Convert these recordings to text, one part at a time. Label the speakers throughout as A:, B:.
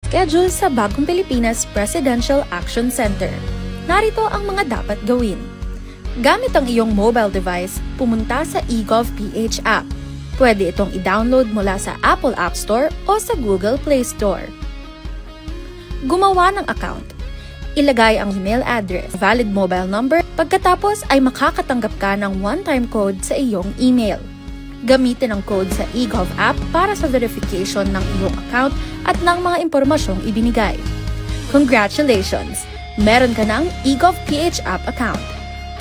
A: schedule sa Bagong Pilipinas Presidential Action Center. Narito ang mga dapat gawin. Gamit ang iyong mobile device, pumunta sa eGovPH app. Pwede itong i-download mula sa Apple App Store o sa Google Play Store. Gumawa ng account. Ilagay ang email address, valid mobile number, pagkatapos ay makakatanggap ka ng one-time code sa iyong email. Gamitin ang code sa eGov app para sa verification ng iyong account at ng mga impormasyong ibinigay. Congratulations! Meron ka ng eGovPH app account.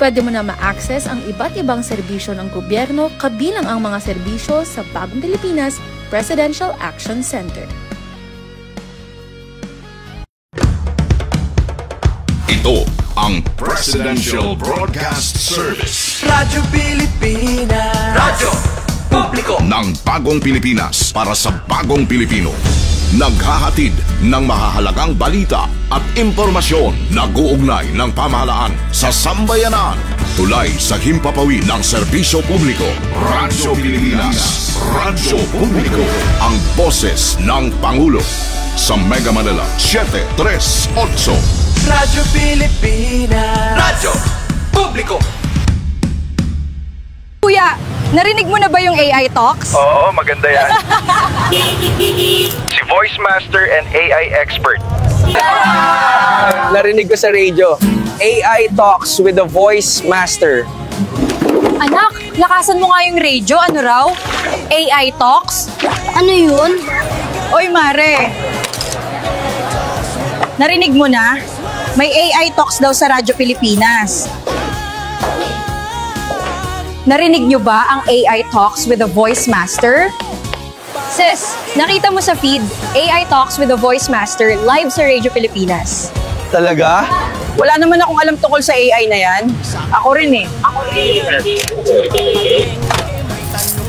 A: Pwede mo na ma-access ang iba't ibang serbisyo ng gobyerno kabilang ang mga serbisyo sa Bagong Pilipinas Presidential Action Center.
B: Ito ang Presidential Broadcast Service.
C: Radyo Pilipinas. Radyo Publiko
B: ng Bagong Pilipinas para sa Bagong Pilipino. Naghahatid ng mahahalagang balita at impormasyon na guugnay ng pamahalaan sa sambayanan. Tulay sa himpapawid ng serbisyo publiko. Radyo Pilipinas. Radyo Publiko. Ang boses ng Pangulo. Sa Mega Manila 738.
C: Radyo Pilipinas. Radyo Publiko.
D: Kuya, narinig mo na ba yung AI Talks?
E: Oo, maganda yan. Si Voice Master and AI Expert.
F: Narinig ko sa radio, AI Talks with the Voice Master.
D: Anak, lakasan mo nga yung radio. Ano raw? AI Talks?
G: Ano yun?
D: Oy, Mare. Narinig mo na? May AI Talks daw sa Radyo Pilipinas. Narinig nyo ba ang AI Talks with the Voice Master? Sis, nakita mo sa feed, AI Talks with the Voice Master live sa Radio Pilipinas.
F: Talaga? Wala naman akong alam tungkol sa AI na yan. Ako rin eh.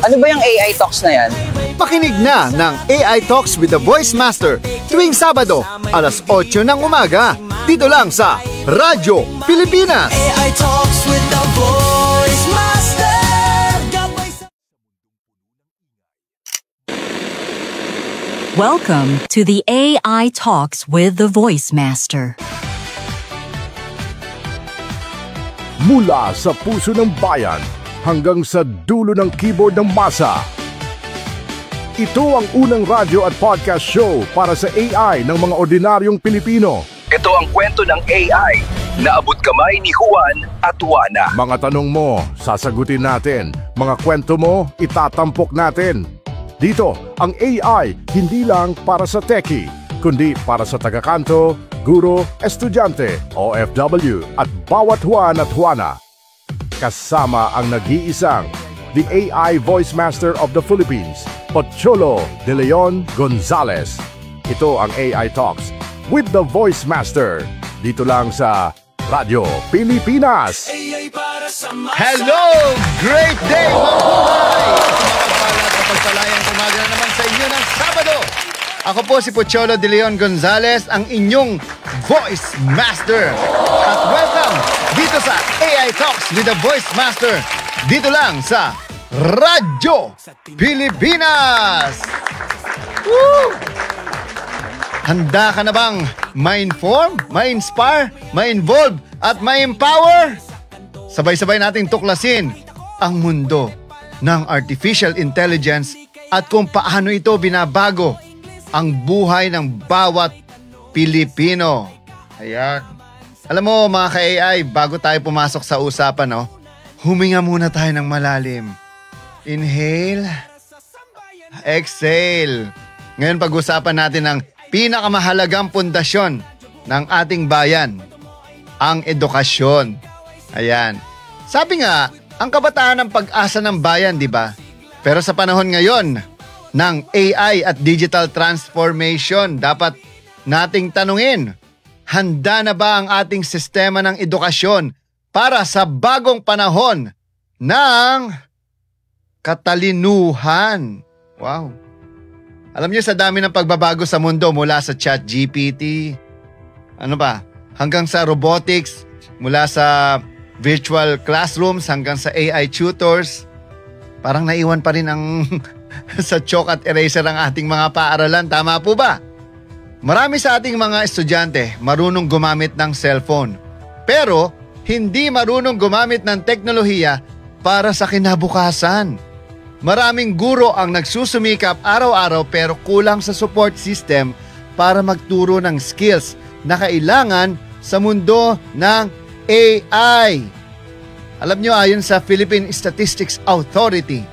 F: Ano ba yung AI Talks na yan?
H: Makinig na ng AI Talks with the Voice Master tuwing Sabado, alas 8 ng umaga, dito lang sa Radyo Pilipinas.
C: AI Talks with the Voice Master.
I: Welcome to the AI Talks with the Voice Master.
J: Mula sa puso ng bayan hanggang sa dulo ng keyboard ng masa. Ito ang unang radyo at podcast show para sa AI ng mga ordinaryong Pilipino.
E: Ito ang kwento ng AI na abot kamay ni Juan at Juana.
J: Mga tanong mo, sasagutin natin. Mga kwento mo, itatampok natin. Dito, ang AI hindi lang para sa techie, kundi para sa tagakanto, guro, estudyante, OFW at bawat Juan at Juana. Kasama ang nag-iisang, the AI Voice Master of the Philippines, Pocholo De Leon Gonzales. Ito ang AI Talks with the Voice Master. Dito lang sa Radyo Pilipinas.
H: Hello! Great day, mabuhay! Pagpalayang umaga na naman sa inyo ng Sabado. Ako po si Pocholo De Leon Gonzales, ang inyong Voice Master. At welcome dito sa AI Talks with the Voice Master. Dito lang sa Radyo Pilipinas. Woo! Handa ka na bang ma-inform, ma-inspire, ma-involve at ma-empower? Sabay-sabay nating tuklasin ang mundo ng artificial intelligence at kung paano ito binabago ang buhay ng bawat Pilipino. Ayan. Alam mo mga ka-AI, bago tayo pumasok sa usapan, huminga muna tayo ng malalim. Inhale. Exhale. Ngayon pag-usapan natin ang pinakamahalagang pundasyon ng ating bayan, ang edukasyon. Ayan. Sabi nga, ang kabataan ng pag-asa ng bayan, di ba? Pero sa panahon ngayon ng AI at digital transformation, dapat nating tanungin, handa na ba ang ating sistema ng edukasyon para sa bagong panahon ng katalinuhan? Wow! Alam niyo, sa dami ng pagbabago sa mundo mula sa ChatGPT, hanggang sa robotics, mula sa virtual classrooms hanggang sa AI tutors, parang naiwan pa rin ang sa chalk at eraser ang ating mga paaralan. Tama po ba? Marami sa ating mga estudyante marunong gumamit ng cellphone, pero hindi marunong gumamit ng teknolohiya para sa kinabukasan. Maraming guro ang nagsusumikap araw-araw pero kulang sa support system para magturo ng skills na kailangan sa mundo ng AI. Alam nyo, ayon sa Philippine Statistics Authority,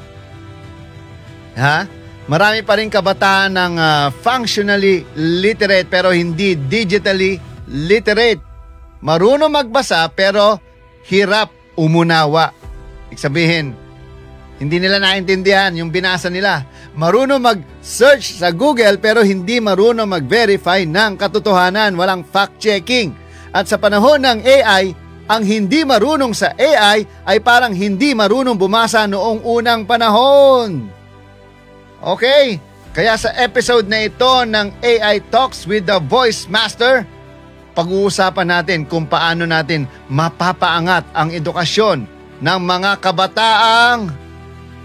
H: marami pa rin kabataan ng functionally literate pero hindi digitally literate. Marunong magbasa pero hirap umunawa. Ibig sabihin, hindi nila naintindihan yung binasa nila. Marunong mag-search sa Google pero hindi marunong mag-verify ng katotohanan. Walang fact-checking. At sa panahon ng AI, ang hindi marunong sa AI ay parang hindi marunong bumasa noong unang panahon. Okay, kaya sa episode na ito ng AI Talks with the Voice Master, pag-uusapan natin kung paano natin mapapaangat ang edukasyon ng mga kabataang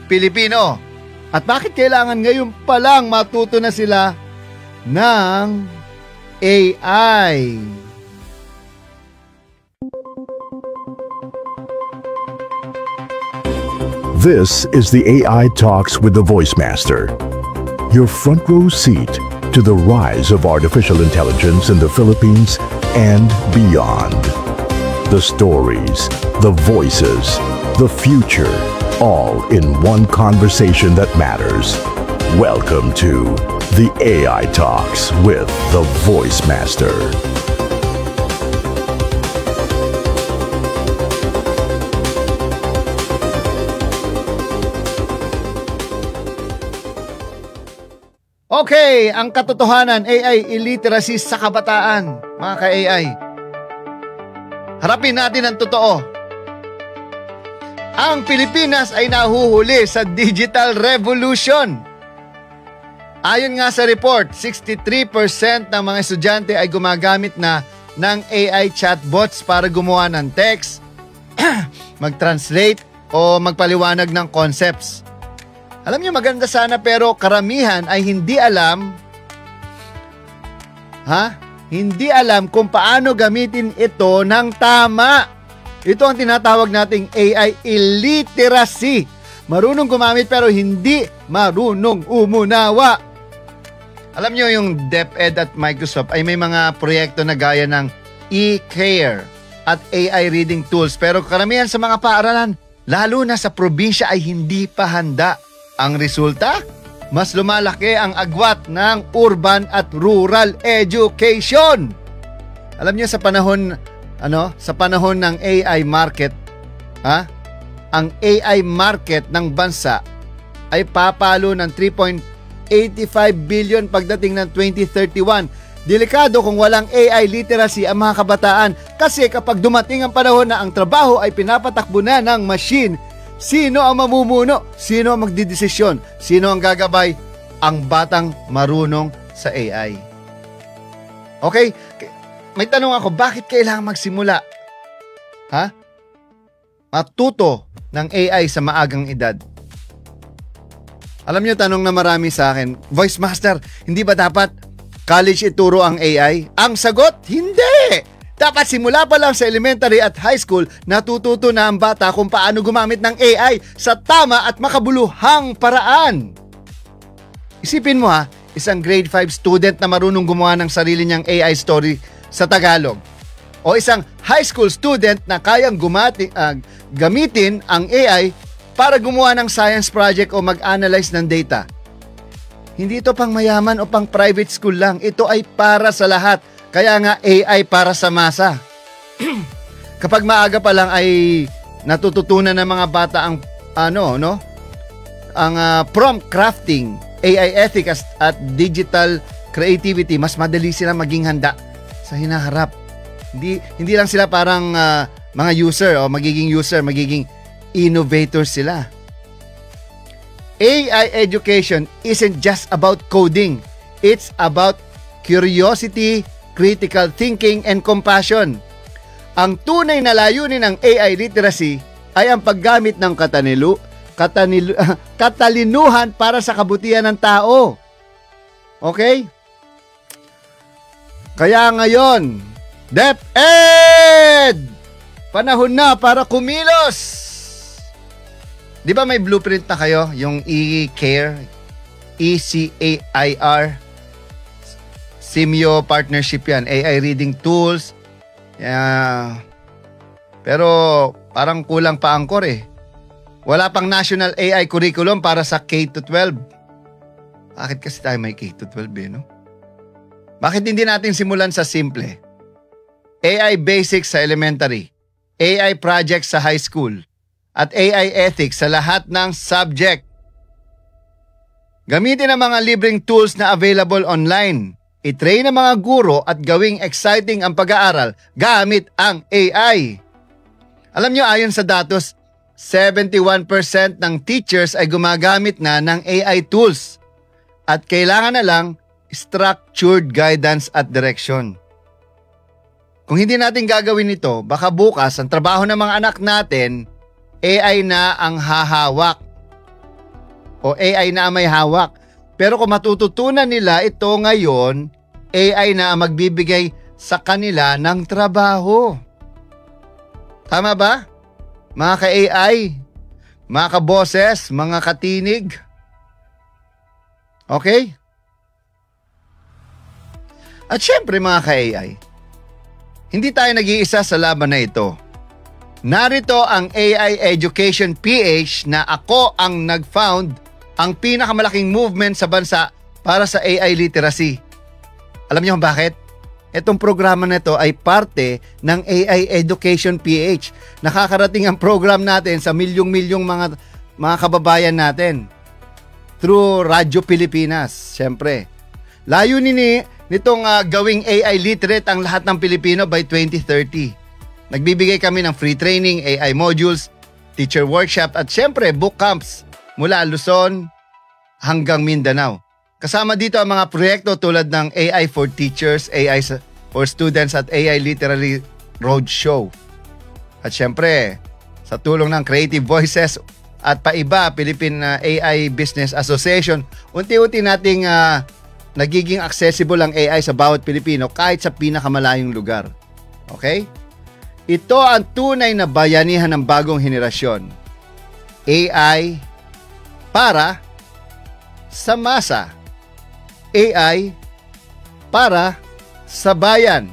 H: Pilipino. At bakit kailangan ngayon pa lang matuto na sila ng AI?
J: This is the AI Talks with the Voice Master. Your front row seat to the rise of artificial intelligence in the Philippines and beyond. The stories, the voices, the future, all in one conversation that matters. Welcome to the AI Talks with the Voice Master.
H: Okay, ang katotohanan, AI illiteracy sa kabataan, mga ka-AI. Harapin natin ang totoo. Ang Pilipinas ay nahuhuli sa digital revolution. Ayon nga sa report, 63% ng mga estudyante ay gumagamit na ng AI chatbots para gumawa ng text, mag-translate o magpaliwanag ng concepts. Alam niyo, maganda sana pero karamihan ay hindi alam kung paano gamitin ito ng tama. Ito ang tinatawag nating AI illiteracy. Marunong gumamit pero hindi marunong umunawa. Alam niyo, yung DepEd at Microsoft ay may mga proyekto na gaya ng e-care at AI reading tools, pero karamihan sa mga paaralan, lalo na sa probinsya, ay hindi pa handa. Ang resulta, mas lumalaki ang agwat ng urban at rural education. Alam niyo, sa panahon ng AI market, ang AI market ng bansa ay papalo ng 3.85 billion pagdating ng 2031. Delikado kung walang AI literacy ang mga kabataan, kasi kapag dumating ang panahon na ang trabaho ay pinapatakbo na ng machine, sino ang mamumuno? Sino ang magdidesisyon? Sino ang gagabay? Ang batang marunong sa AI. Okay? May tanong ako, bakit kailangan magsimula? Matuto ng AI sa maagang edad. Alam niyo, tanong na marami sa akin, Voice Master, hindi ba dapat college ituro ang AI? Ang sagot, hindi! Dapat simula pa lang sa elementary at high school, natututo na ang bata kung paano gumamit ng AI sa tama at makabuluhang paraan. Isipin mo isang grade 5 student na marunong gumawa ng sarili niyang AI story sa Tagalog, o isang high school student na kayang gamitin ang AI para gumawa ng science project o mag-analyze ng data. Hindi ito pang mayaman o pang private school lang, ito ay para sa lahat. Kaya nga AI para sa masa. Kapag maaga pa lang ay natututunan ng mga bata ang prompt crafting, AI ethics at digital creativity, mas madali sila maging handa sa hinaharap. Hindi lang sila parang mga user o magiging innovator sila. AI education isn't just about coding. It's about curiosity, critical thinking, and compassion. Ang tunay na layunin ng AI literacy ay ang paggamit ng katalinuhan para sa kabutihan ng tao. Okay? Kaya ngayon, DepEd! Panahon na para kumilos! Di ba may blueprint na kayo? Yung E-Care, ECAIR, Simyo partnership yan, AI reading tools. Yeah. Pero parang kulang pa angkor eh. Wala pang national AI curriculum para sa K-12. Bakit kasi tayo may K-12 eh, no? Bakit hindi natin simulan sa simple? AI basics sa elementary, AI projects sa high school, at AI ethics sa lahat ng subject. Gamitin ang mga libreng tools na available online. I-train ang mga guro at gawing exciting ang pag-aaral gamit ang AI. Alam nyo, ayon sa datos, 71% ng teachers ay gumagamit na ng AI tools at kailangan na lang structured guidance at direction. Kung hindi natin gagawin ito, baka bukas ang trabaho ng mga anak natin, AI na ang hahawak o AI na ang may hawak. Pero kung matututunan nila ito ngayon, AI na ang magbibigay sa kanila ng trabaho. Tama ba? Mga ka-AI, mga ka-bosses, mga katinig. Okay? At syempre mga ka-AI, hindi tayo nag-iisa sa laban na ito. Narito ang AI Education PH na ako ang nag-found ang pinakamalaking movement sa bansa para sa AI literacy. Alam niyo bakit? Itong programa na ito ay parte ng AI Education PH. Nakakarating ang program natin sa milyong-milyong mga kababayan natin through Radyo Pilipinas, syempre. Layunin nitong gawing AI literate ang lahat ng Pilipino by 2030. Nagbibigay kami ng free training, AI modules, teacher workshop at syempre book camps mula Luzon hanggang Mindanao. Kasama dito ang mga proyekto tulad ng AI for Teachers, AI for Students at AI Literary Roadshow. At syempre, sa tulong ng Creative Voices at paiba, Philippine AI Business Association, unti-unti nating nagiging accessible ang AI sa bawat Pilipino kahit sa pinakamalayong lugar. Okay? Ito ang tunay na bayanihan ng bagong henerasyon. AI para sa masa. AI para sa bayan.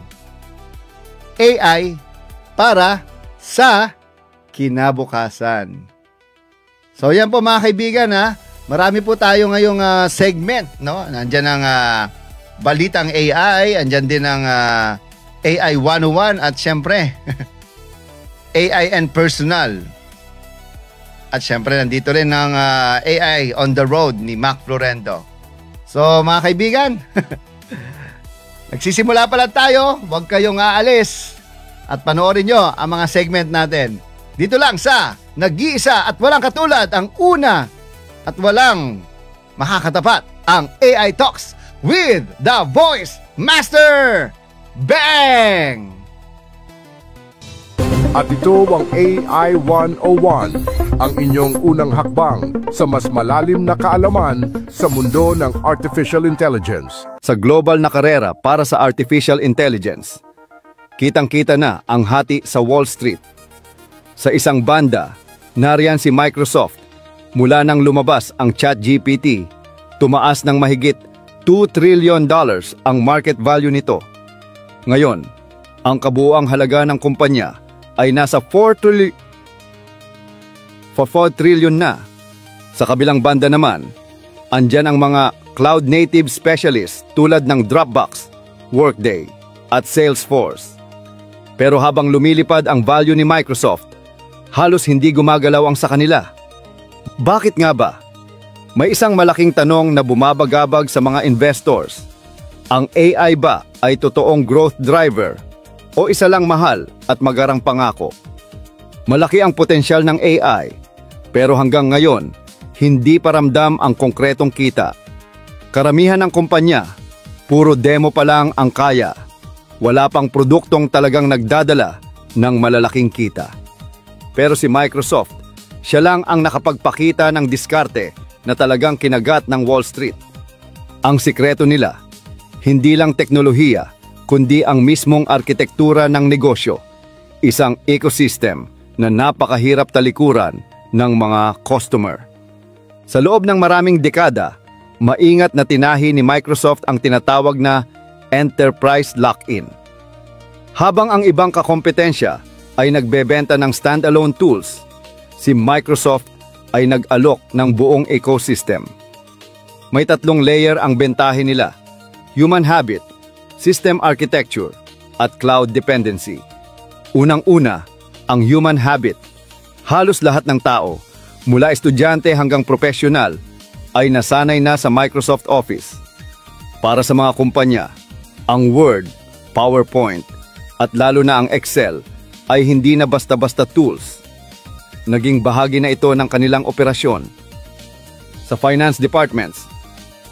H: AI para sa kinabukasan. So yan po mga kaibigan ha. Marami po tayo ngayong segment, no? Nandiyan ang balitang AI, andyan din ang AI 101 at syempre AI and personal. At syempre nandito rin ang AI on the road ni Mac Florendo. So mga kaibigan, nagsisimula pa lang tayo, huwag kayong aalis at panoorin nyo ang mga segment natin. Dito lang sa nag-iisa at walang katulad, ang una at walang makakatapat, ang AI Talks with the Voice Master. Bang!
J: At ito ang AI 101, ang inyong unang hakbang sa mas malalim na kaalaman sa mundo ng Artificial Intelligence.
G: Sa global na karera para sa Artificial Intelligence, kitang-kita na ang hati sa Wall Street. Sa isang banda, nariyan si Microsoft. Mula nang lumabas ang ChatGPT, tumaas ng mahigit $2 trillion ang market value nito. Ngayon, ang kabuuang halaga ng kumpanya ay nasa 4 trillion na. Sa kabilang banda naman, andyan ang mga cloud native specialists tulad ng Dropbox, Workday at Salesforce. Pero habang lumilipad ang value ni Microsoft, halos hindi gumagalaw ang sa kanila. Bakit nga ba? May isang malaking tanong na bumabagabag sa mga investors. Ang AI ba ay totoong growth driver o isa lang mahal at magarang pangako? Malaki ang potensyal ng AI, pero hanggang ngayon, hindi pa ramdam ang konkretong kita. Karamihan ng kumpanya, puro demo pa lang ang kaya. Wala pang produktong talagang nagdadala ng malalaking kita. Pero si Microsoft, siya lang ang nakapagpakita ng diskarte na talagang kinagat ng Wall Street. Ang sikreto nila, hindi lang teknolohiya, kundi ang mismong arkitektura ng negosyo, isang ecosystem na napakahirap talikuran ng mga customer. Sa loob ng maraming dekada, maingat na tinahi ni Microsoft ang tinatawag na enterprise lock-in. Habang ang ibang kakompetensya ay nagbebenta ng standalone tools, si Microsoft ay nag-alok ng buong ecosystem. May 3 layer ang bentahe nila: human habit, system architecture, at cloud dependency. Unang-una, ang human habit. Halos lahat ng tao, mula estudyante hanggang profesional, ay nasanay na sa Microsoft Office. Para sa mga kumpanya, ang Word, PowerPoint, at lalo na ang Excel ay hindi na basta-basta tools. Naging bahagi na ito ng kanilang operasyon. Sa finance departments,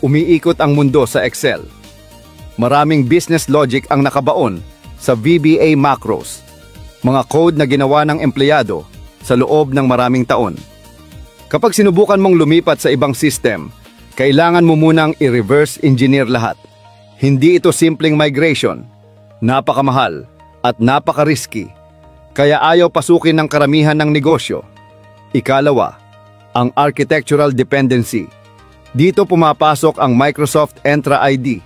G: umiikot ang mundo sa Excel. Maraming business logic ang nakabaon sa VBA macros, mga code na ginawa ng empleyado sa loob ng maraming taon. Kapag sinubukan mong lumipat sa ibang system, kailangan mo munang i-reverse engineer lahat. Hindi ito simpleng migration, napakamahal at napaka-risky, kaya ayaw pasukin ng karamihan ng negosyo. Ikalawa, ang architectural dependency. Dito pumapasok ang Microsoft Entra ID,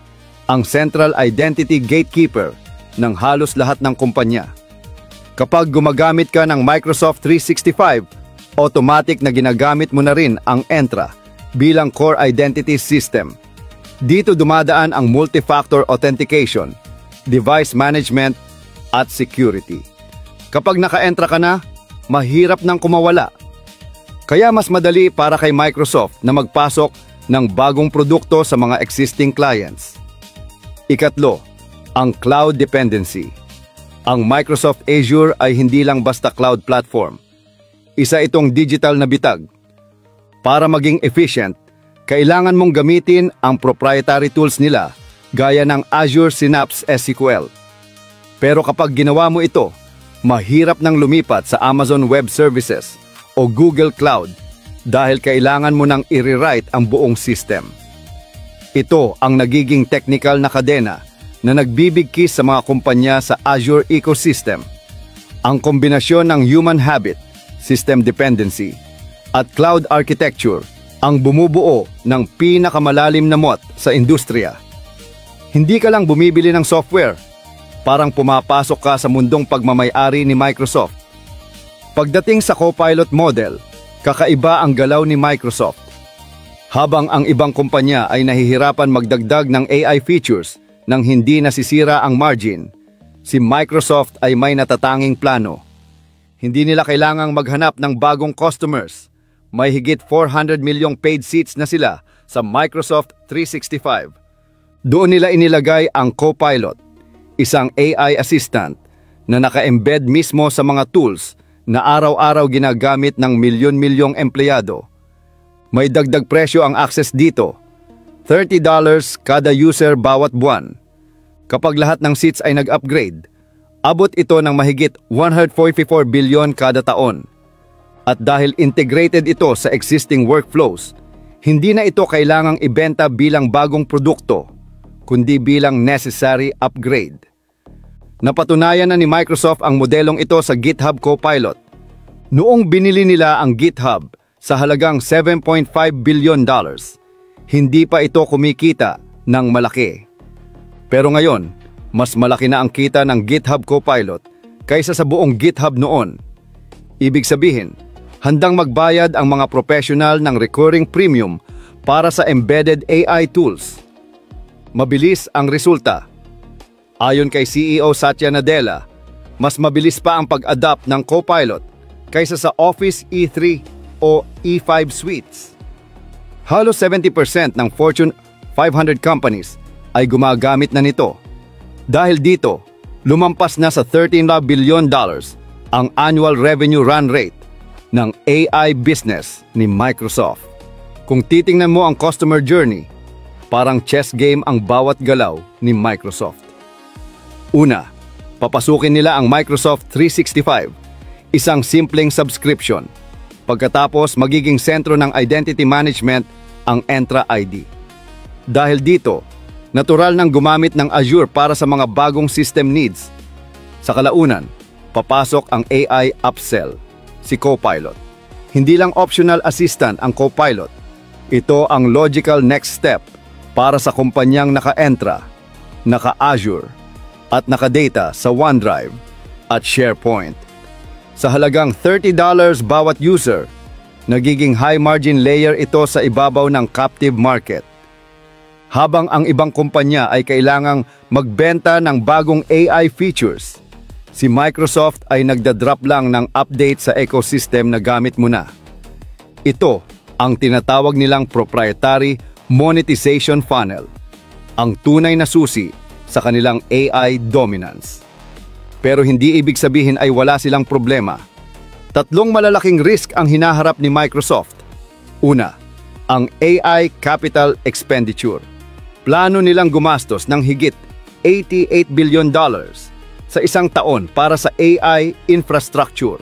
G: ang central identity gatekeeper ng halos lahat ng kumpanya. Kapag gumagamit ka ng Microsoft 365, automatic na ginagamit mo na rin ang Entra bilang core identity system. Dito dumadaan ang multi-factor authentication, device management, at security. Kapag naka-Entra ka na, mahirap nang kumawala. Kaya mas madali para kay Microsoft na magpasok ng bagong produkto sa mga existing clients. Ikatlo, ang cloud dependency. Ang Microsoft Azure ay hindi lang basta cloud platform. Isa itong digital na bitag. Para maging efficient, kailangan mong gamitin ang proprietary tools nila gaya ng Azure Synapse SQL. Pero kapag ginawa mo ito, mahirap nang lumipat sa Amazon Web Services o Google Cloud dahil kailangan mo nang i-rewrite ang buong system. Ito ang nagiging technical na kadena na nagbibigkis sa mga kumpanya sa Azure ecosystem. Ang kombinasyon ng human habit, system dependency, at cloud architecture ang bumubuo ng pinakamalalim na moat sa industriya. Hindi ka lang bumibili ng software, parang pumapasok ka sa mundong pagmamay-ari ni Microsoft. Pagdating sa Copilot model, kakaiba ang galaw ni Microsoft. Habang ang ibang kumpanya ay nahihirapan magdagdag ng AI features nang hindi nasisira ang margin, si Microsoft ay may natatanging plano. Hindi nila kailangang maghanap ng bagong customers. May higit 400 milyong paid seats na sila sa Microsoft 365. Doon nila inilagay ang Copilot, isang AI assistant na naka-embed mismo sa mga tools na araw-araw ginagamit ng milyon-milyong empleyado. May dagdag presyo ang access dito, $30 kada user bawat buwan. Kapag lahat ng seats ay nag-upgrade, abot ito ng mahigit 144 billion kada taon. At dahil integrated ito sa existing workflows, hindi na ito kailangang ibenta bilang bagong produkto, kundi bilang necessary upgrade. Napatunayan na ni Microsoft ang modelong ito sa GitHub Copilot. Noong binili nila ang GitHub sa halagang $7.5 billion, hindi pa ito kumikita ng malaki. Pero ngayon, mas malaki na ang kita ng GitHub Copilot kaysa sa buong GitHub noon. Ibig sabihin, handang magbayad ang mga professional ng recurring premium para sa embedded AI tools. Mabilis ang resulta. Ayon kay CEO Satya Nadella, mas mabilis pa ang pag-adapt ng Copilot kaysa sa Office E3 o E5 suites. Halos 70% ng Fortune 500 companies ay gumagamit na nito. Dahil dito, lumampas na sa $13 billion ang annual revenue run rate ng AI business ni Microsoft. Kung titingnan mo ang customer journey, parang chess game ang bawat galaw ni Microsoft. Una, papasukin nila ang Microsoft 365, isang simpleng subscription. Pagkatapos, magiging sentro ng identity management ang Entra ID. Dahil dito, natural nang gumamit ng Azure para sa mga bagong system needs. Sa kalaunan, papasok ang AI upsell, si Copilot. Hindi lang optional assistant ang Copilot. Ito ang logical next step para sa kumpanyang naka-Entra, naka-Azure, at naka-data sa OneDrive at SharePoint. Sa halagang $30 bawat user, nagiging high-margin layer ito sa ibabaw ng captive market. Habang ang ibang kumpanya ay kailangang magbenta ng bagong AI features, si Microsoft ay nagda-drop lang ng update sa ecosystem na gamit mo na. Ito ang tinatawag nilang proprietary monetization funnel, ang tunay na susi sa kanilang AI dominance. Pero hindi ibig sabihin ay wala silang problema. Tatlong malalaking risk ang hinaharap ni Microsoft. Una, ang AI capital expenditure. Plano nilang gumastos ng higit $88 billion sa isang taon para sa AI infrastructure.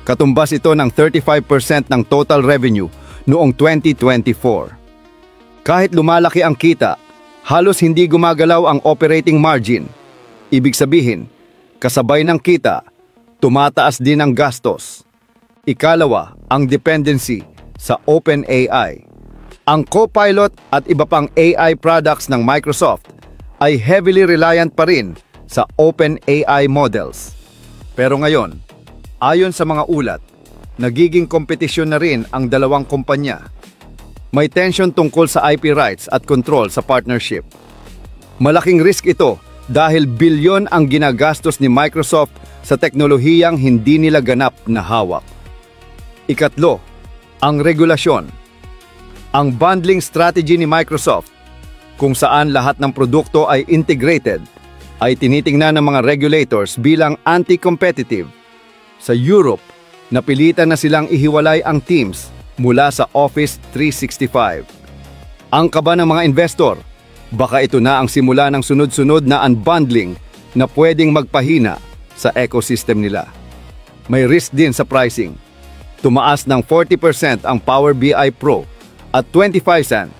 G: Katumbas ito ng 35% ng total revenue noong 2024. Kahit lumalaki ang kita, halos hindi gumagalaw ang operating margin. Ibig sabihin, kasabay ng kita, tumataas din ang gastos. Ikalawa, ang dependency sa OpenAI. Ang Copilot at iba pang AI products ng Microsoft ay heavily reliant pa rin sa OpenAI models. Pero ngayon, ayon sa mga ulat, nagiging kompetisyon na rin ang dalawang kumpanya. May tension tungkol sa IP rights at control sa partnership. Malaking risk ito dahil bilyon ang ginagastos ni Microsoft sa teknolohiyang hindi nila ganap na hawak. Ikatlo, ang regulasyon. Ang bundling strategy ni Microsoft, kung saan lahat ng produkto ay integrated, ay tinitingnan ng mga regulators bilang anti-competitive. Sa Europe, napilitan na silang ihiwalay ang Teams mula sa Office 365. Ang kaba ng mga investor, baka ito na ang simula ng sunod-sunod na unbundling na pwedeng magpahina sa ecosystem nila. May risk din sa pricing. Tumaas ng 40% ang Power BI Pro at 25%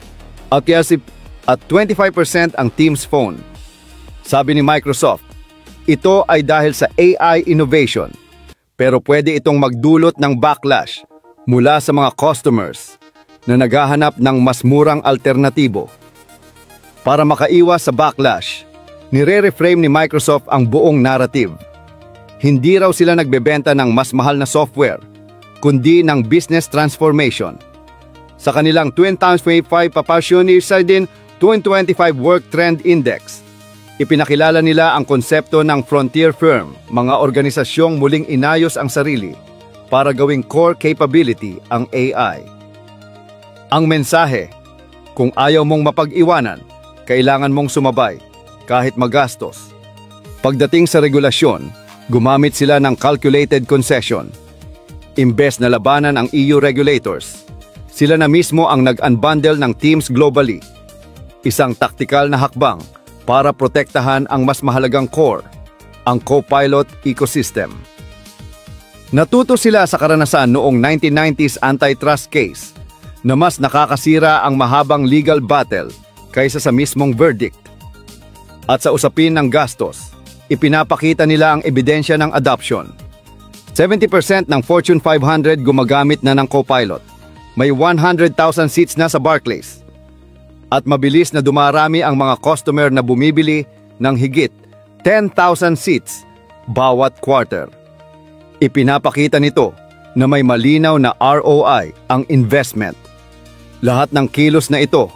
G: ang Teams Phone. Sabi ni Microsoft, ito ay dahil sa AI innovation, pero pwede itong magdulot ng backlash mula sa mga customers na naghahanap ng mas murang alternatibo. Para makaiwas sa backlash, nire-reframe ni Microsoft ang buong narrative. Hindi raw sila nagbebenta ng mas mahal na software, kundi ng business transformation. Sa kanilang 2025 Papasionier din 2025 Work Trend Index, ipinakilala nila ang konsepto ng frontier firm, mga organisasyong muling inayos ang sarili para gawing core capability ang AI. Ang mensahe, kung ayaw mong mapag-iwanan, kailangan mong sumabay, kahit magastos. Pagdating sa regulasyon, gumamit sila ng calculated concession. Imbes na labanan ang EU regulators, sila na mismo ang nag-unbundle ng Teams globally. Isang taktikal na hakbang para protektahan ang mas mahalagang core, ang Copilot ecosystem. Natuto sila sa karanasan noong 1990s antitrust case na mas nakakasira ang mahabang legal battle kaysa sa mismong verdict. At sa usapin ng gastos, ipinapakita nila ang ebidensya ng adoption. 70% ng Fortune 500 gumagamit na ng Copilot. May 100,000 seats na sa Barclays. At mabilis na dumarami ang mga customer na bumibili ng higit 10,000 seats bawat quarter. Ipinapakita nito na may malinaw na ROI ang investment. Lahat ng kilos na ito,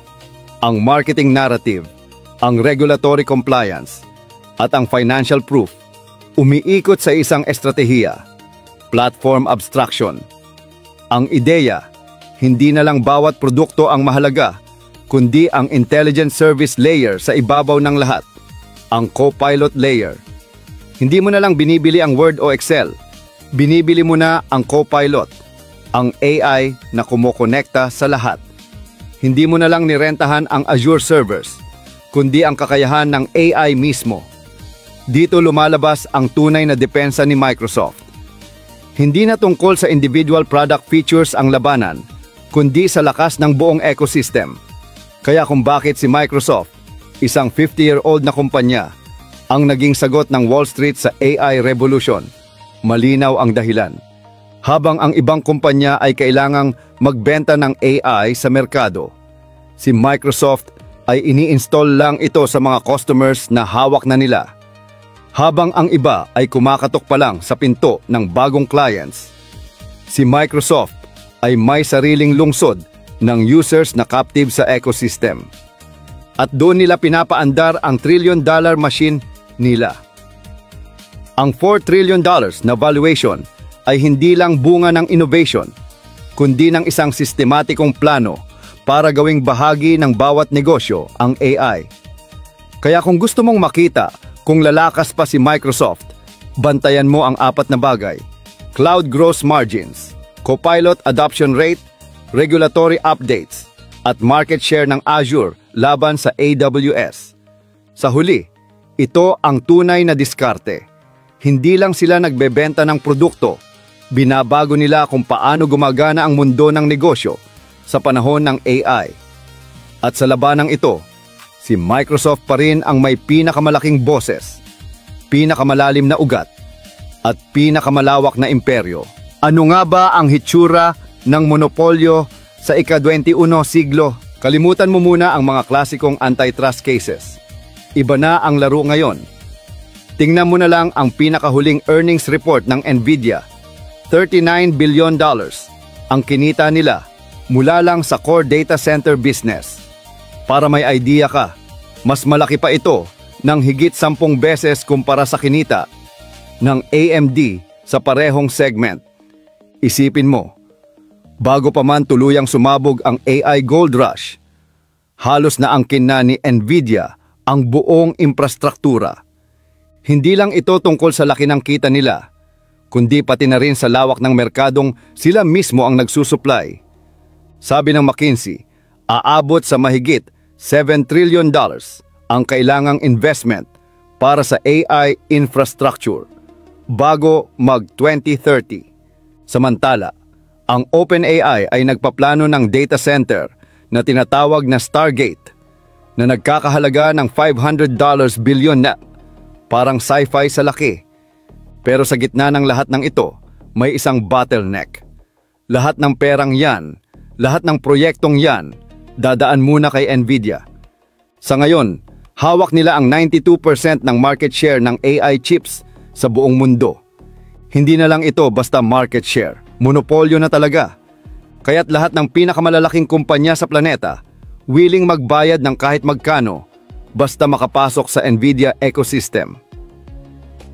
G: ang marketing narrative, ang regulatory compliance, at ang financial proof, umiikot sa isang estratehiya, platform abstraction. Ang ideya, hindi na lang bawat produkto ang mahalaga, kundi ang intelligent service layer sa ibabaw ng lahat, ang Copilot layer. Hindi mo na lang binibili ang Word o Excel, binibili mo na ang Copilot, ang AI na kumokonekta sa lahat. Hindi mo na lang nirentahan ang Azure servers, kundi ang kakayahan ng AI mismo. Dito lumalabas ang tunay na depensa ni Microsoft. Hindi na tungkol sa individual product features ang labanan, kundi sa lakas ng buong ecosystem. Kaya kung bakit si Microsoft isang 50-year-old na kumpanya, ang naging sagot ng Wall Street sa AI revolution. Malinaw ang dahilan. Habang ang ibang kumpanya ay kailangang magbenta ng AI sa merkado, si Microsoft ay ini-install lang ito sa mga customers na hawak na nila. Habang ang iba ay kumakatok pa lang sa pinto ng bagong clients, si Microsoft ay may sariling lungsod ng users na captive sa ecosystem. At doon nila pinapaandar ang trillion-dollar machine nila. Ang $4 trillion na valuation ay hindi lang bunga ng innovation, kundi ng isang sistematikong plano para gawing bahagi ng bawat negosyo ang AI. Kaya kung gusto mong makita kung lalakas pa si Microsoft, bantayan mo ang 4 na bagay: cloud gross margins, Copilot adoption rate, regulatory updates, at market share ng Azure laban sa AWS. Sa huli, ito ang tunay na diskarte. Hindi lang sila nagbebenta ng produkto, binabago nila kung paano gumagana ang mundo ng negosyo sa panahon ng AI. At sa labanang ito, si Microsoft pa rin ang may pinakamalaking boses, pinakamalalim na ugat, at pinakamalawak na imperyo. Ano nga ba ang hitsura ng monopolyo sa ika-21 siglo? Kalimutan mo muna ang mga klasikong antitrust cases. Iba na ang laro ngayon. Tingnan mo na lang ang pinakahuling earnings report ng Nvidia. $39 billion ang kinita nila mula lang sa core data center business. Para may idea ka, mas malaki pa ito ng higit 10 beses kumpara sa kinita ng AMD sa parehong segment. Isipin mo, bago pa man tuluyang sumabog ang AI gold rush, halos na angkin na ni Nvidia ang buong infrastruktura. Hindi lang ito tungkol sa laki ng kita nila, kundi pati na rin sa lawak ng merkadong sila mismo ang nagsusupply. Sabi ng McKinsey, aabot sa mahigit $7 trillion ang kailangang investment para sa AI infrastructure bago mag-2030. Samantala, ang OpenAI ay nagpaplano ng data center na tinatawag na Stargate na nagkakahalaga ng $500 billion na. Parang sci-fi sa laki. Pero sa gitna ng lahat ng ito, may isang bottleneck. Lahat ng perang yan, lahat ng proyektong yan, dadaan muna kay Nvidia. Sa ngayon, hawak nila ang 92% ng market share ng AI chips sa buong mundo. Hindi na lang ito basta market share, monopolyo na talaga. Kaya't lahat ng pinakamalalaking kumpanya sa planeta, willing magbayad ng kahit magkano, basta makapasok sa Nvidia ecosystem.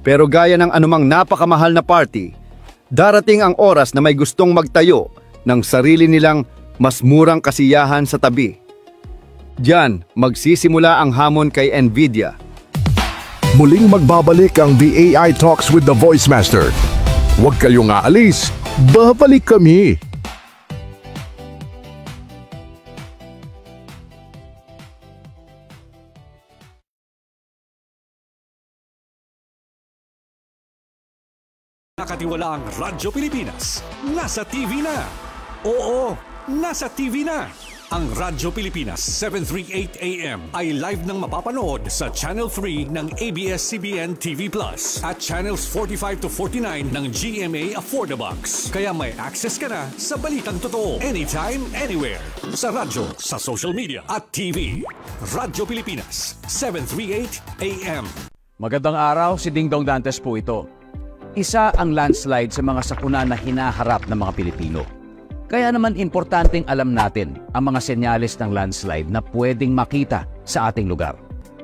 G: Pero gaya ng anumang napakamahal na party, darating ang oras na may gustong magtayo ng sarili nilang mas murang kasiyahan sa tabi. Diyan, magsisimula ang hamon kay Nvidia.
J: Muling magbabalik ang The AI Talks with the Voice Master. Huwag kayong aalis, babalik kami.
K: Nakatiwalaang Radyo Pilipinas, nasa TV na. Oo, nasa TV na. Ang Radyo Pilipinas 738 AM ay live nang mapapanood sa Channel 3 ng ABS-CBN TV Plus at Channels 45 to 49 ng GMA Affordabox. Kaya may access ka na sa balitang totoo anytime, anywhere. Sa radyo, sa social media at TV. Radyo Pilipinas 738 AM.
L: Magandang araw, si Dingdong Dantes po ito. Isa ang landslide sa mga sakuna na hinaharap ng mga Pilipino. Kaya naman importanteng alam natin ang mga senyales ng landslide na pwedeng makita sa ating lugar.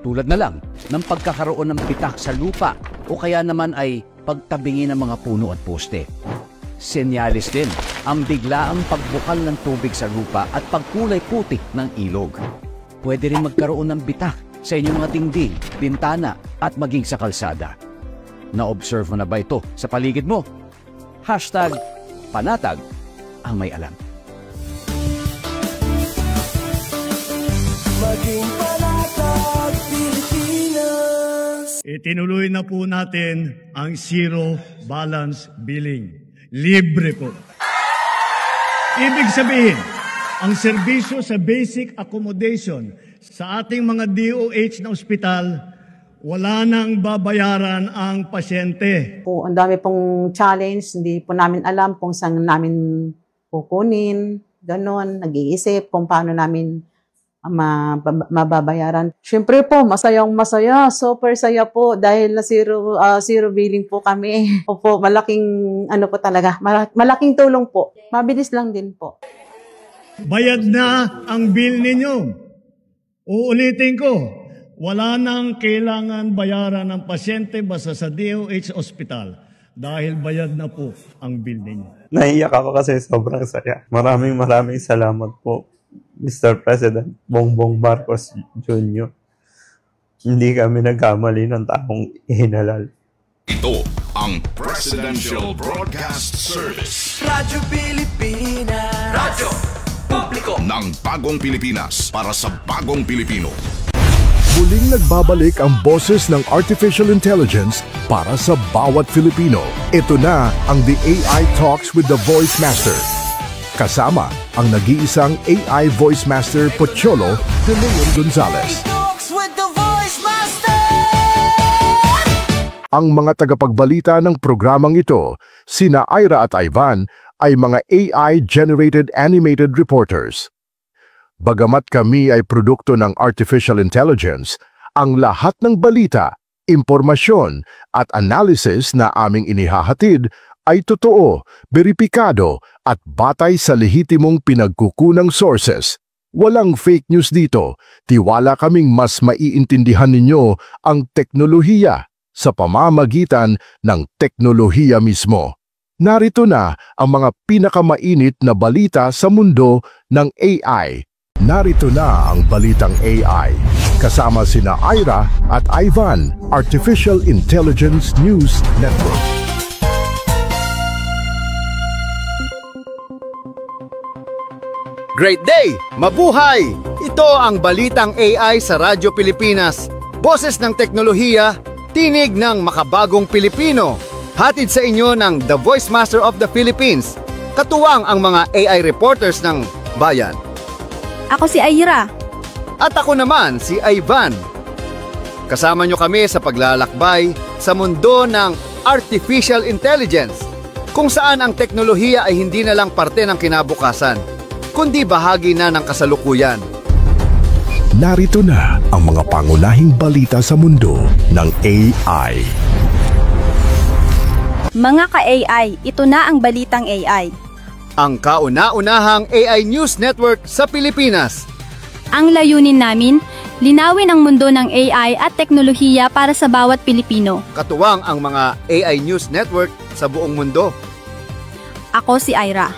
L: Tulad na lang ng pagkakaroon ng pitak sa lupa o kaya naman ay pagtabingi ng mga puno at poste. Senyales din ang biglaang pagbukal ng tubig sa lupa at pagkulay puti ng ilog. Pwede rin magkaroon ng bitak sa inyong mga dingding, bintana at maging sa kalsada. Na-observe mo na ba ito sa paligid mo? #panatag ang may alam.
C: Maging panatag Pilipinas.
M: Itinuloy na po natin ang zero balance billing. Libre po. Ibig sabihin, ang serbisyo sa basic accommodation Sa ating mga DOH na ospital, wala nang babayaran ang pasyente.
F: Po, ang dami pong challenge, hindi po namin alam kung saan namin kukunin, ganon, nag-iisip kung paano namin mababayaran. Siyempre po, masaya, super saya po dahil na zero billing po kami. Opo, malaking ano po talaga, malaking tulong po. Mabilis lang din po.
M: Bayad na ang bill ninyo. Uulitin ko, wala nang kailangan bayaran ng pasyente basta sa DOH Hospital dahil bayad na po ang bill ninyo.
N: Naiyak ako kasi sobrang saya. Maraming salamat po, Mr. President Bongbong Marcos Jr. Hindi kami nagkamali ng taong ihinalal.
B: Ito ang Presidential Broadcast Service.
C: Radyo Pilipinas. Radyo Publiko
B: ng bagong Pilipinas para sa bagong Pilipino.
J: Muling nagbabalik ang boses ng Artificial Intelligence para sa bawat Filipino. Ito na ang The AI Talks with the Voice Master. Kasama ang nag-iisang AI Voice Master Pocholo de Leon Gonzales. Ang mga tagapagbalita ng programang ito, sina Ira at Ivan, ay mga AI-generated animated reporters. Bagamat kami ay produkto ng artificial intelligence, ang lahat ng balita, impormasyon at analysis na aming inihahatid ay totoo, beripikado at batay sa lehitimong pinagkukunang sources. Walang fake news dito. Tiwala kaming mas maiintindihan ninyo ang teknolohiya sa pamamagitan ng teknolohiya mismo. Narito na ang mga pinakamainit na balita sa mundo ng AI. Narito na ang Balitang AI. Kasama sina Ira at Ivan, Artificial Intelligence News Network.
G: Great day! Mabuhay! Ito ang Balitang AI sa Radyo Pilipinas. Boses ng teknolohiya, tinig ng makabagong Pilipino. Hatid sa inyo ng The Voice Master of the Philippines. Katuwang ang mga AI reporters ng bayan.
O: Ako si Ira.
G: At ako naman si Ivan. Kasama nyo kami sa paglalakbay sa mundo ng Artificial Intelligence, kung saan ang teknolohiya ay hindi na lang parte ng kinabukasan, kundi bahagi na ng kasalukuyan.
J: Narito na ang mga pangunahing balita sa mundo ng AI.
O: Mga ka-AI, ito na ang Balitang AI.
G: Ang kauna-unahang AI News Network sa Pilipinas.
O: Ang layunin namin, linawin ang mundo ng AI at teknolohiya para sa bawat Pilipino.
G: Katuwang ang mga AI News Network sa buong mundo.
O: Ako si Ira,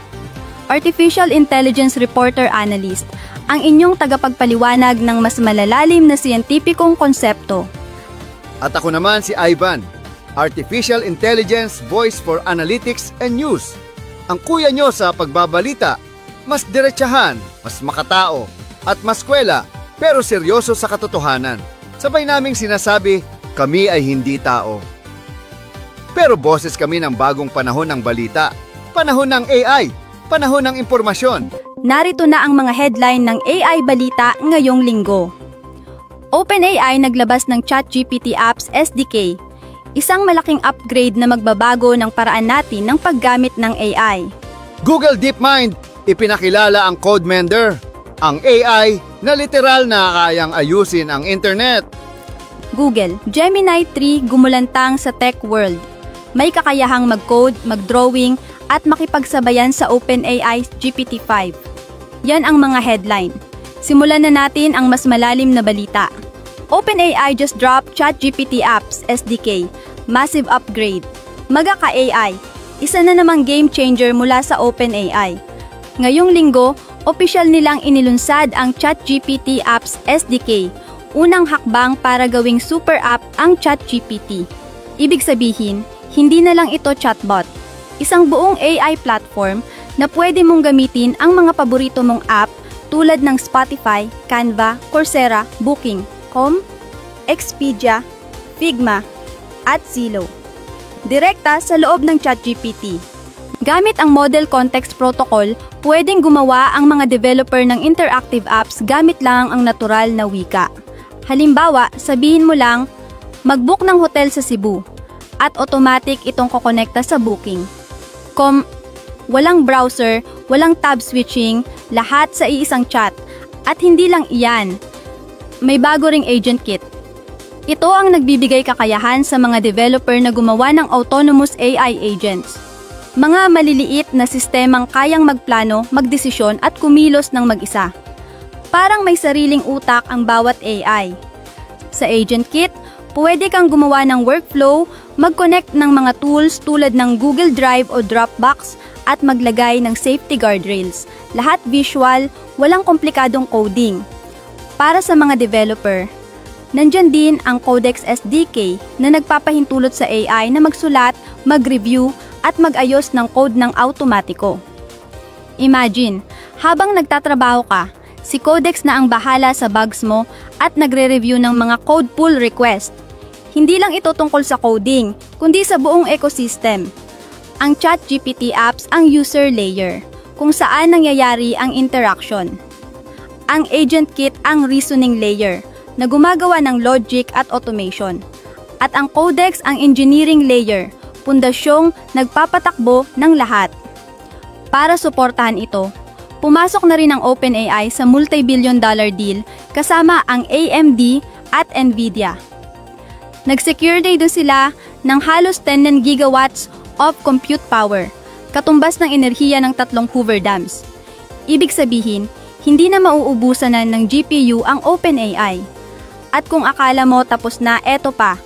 O: Artificial Intelligence Reporter Analyst, ang inyong tagapagpaliwanag ng mas malalalim na siyentipikong konsepto.
G: At ako naman si Ivan, Artificial Intelligence Voice for Analytics and News. Ang kuya nyo sa pagbabalita, mas diretsahan, mas makatao, at mas kwela, pero seryoso sa katotohanan. Sabay naming sinasabi, kami ay hindi tao. Pero boses kami ng bagong panahon ng balita, panahon ng AI, panahon ng impormasyon.
O: Narito na ang mga headline ng AI Balita ngayong linggo. OpenAI naglabas ng ChatGPT Apps SDK, isang malaking upgrade na magbabago ng paraan natin ng paggamit ng AI.
G: Google DeepMind, ipinakilala ang CodeMender, ang AI na literal na kayang ayusin ang internet.
O: Google Gemini 3 gumulantang sa tech world. May kakayahang mag-code, mag-drawing at makipagsabayan sa OpenAI GPT-5. Yan ang mga headline. Simulan na natin ang mas malalim na balita. OpenAI just dropped ChatGPT Apps SDK, massive upgrade. Maga ka-AI, isa na namang game changer mula sa OpenAI. Ngayong linggo, opisyal nilang inilunsad ang ChatGPT Apps SDK, unang hakbang para gawing super app ang ChatGPT. Ibig sabihin, hindi na lang ito chatbot. Isang buong AI platform na pwede mong gamitin ang mga paborito mong app tulad ng Spotify, Canva, Coursera, Booking.com, Expedia, Figma, at Zillow. Direkta sa loob ng ChatGPT. Gamit ang Model Context Protocol, pwedeng gumawa ang mga developer ng interactive apps gamit lang ang natural na wika. Halimbawa, sabihin mo lang, mag-book ng hotel sa Cebu, at automatic itong kokonekta sa booking. Walang browser, walang tab switching, lahat sa iisang chat. At hindi lang iyan, may bago ring agent kit. Ito ang nagbibigay kakayahan sa mga developer na gumawa ng autonomous AI agents. Mga maliliit na sistemang kayang magplano, magdesisyon at kumilos ng mag-isa. Parang may sariling utak ang bawat AI. Sa agent kit, pwede kang gumawa ng workflow, mag-connect ng mga tools tulad ng Google Drive o Dropbox at maglagay ng safety guardrails. Lahat visual, walang komplikadong coding. Para sa mga developer, nandyan din ang Codex SDK na nagpapahintulot sa AI na magsulat, mag-review, at mag-ayos ng code ng automatiko. Imagine, habang nagtatrabaho ka, si Codex na ang bahala sa bugs mo at nagre-review ng mga code pull request. Hindi lang ito tungkol sa coding, kundi sa buong ecosystem. Ang ChatGPT apps ang user layer, kung saan nangyayari ang interaction. Ang agent kit ang reasoning layer, na gumagawa ng logic at automation. At ang Codex ang engineering layer, pundasyong nagpapatakbo ng lahat. Para suportahan ito, pumasok na rin ang OpenAI sa multi-billion-dollar deal kasama ang AMD at Nvidia. Nag-secure na ito sila ng halos 10 gigawatts of compute power, katumbas ng enerhiya ng 3 Hoover Dams. Ibig sabihin, hindi na mauubusan na ng GPU ang OpenAI. At kung akala mo tapos na, eto pa.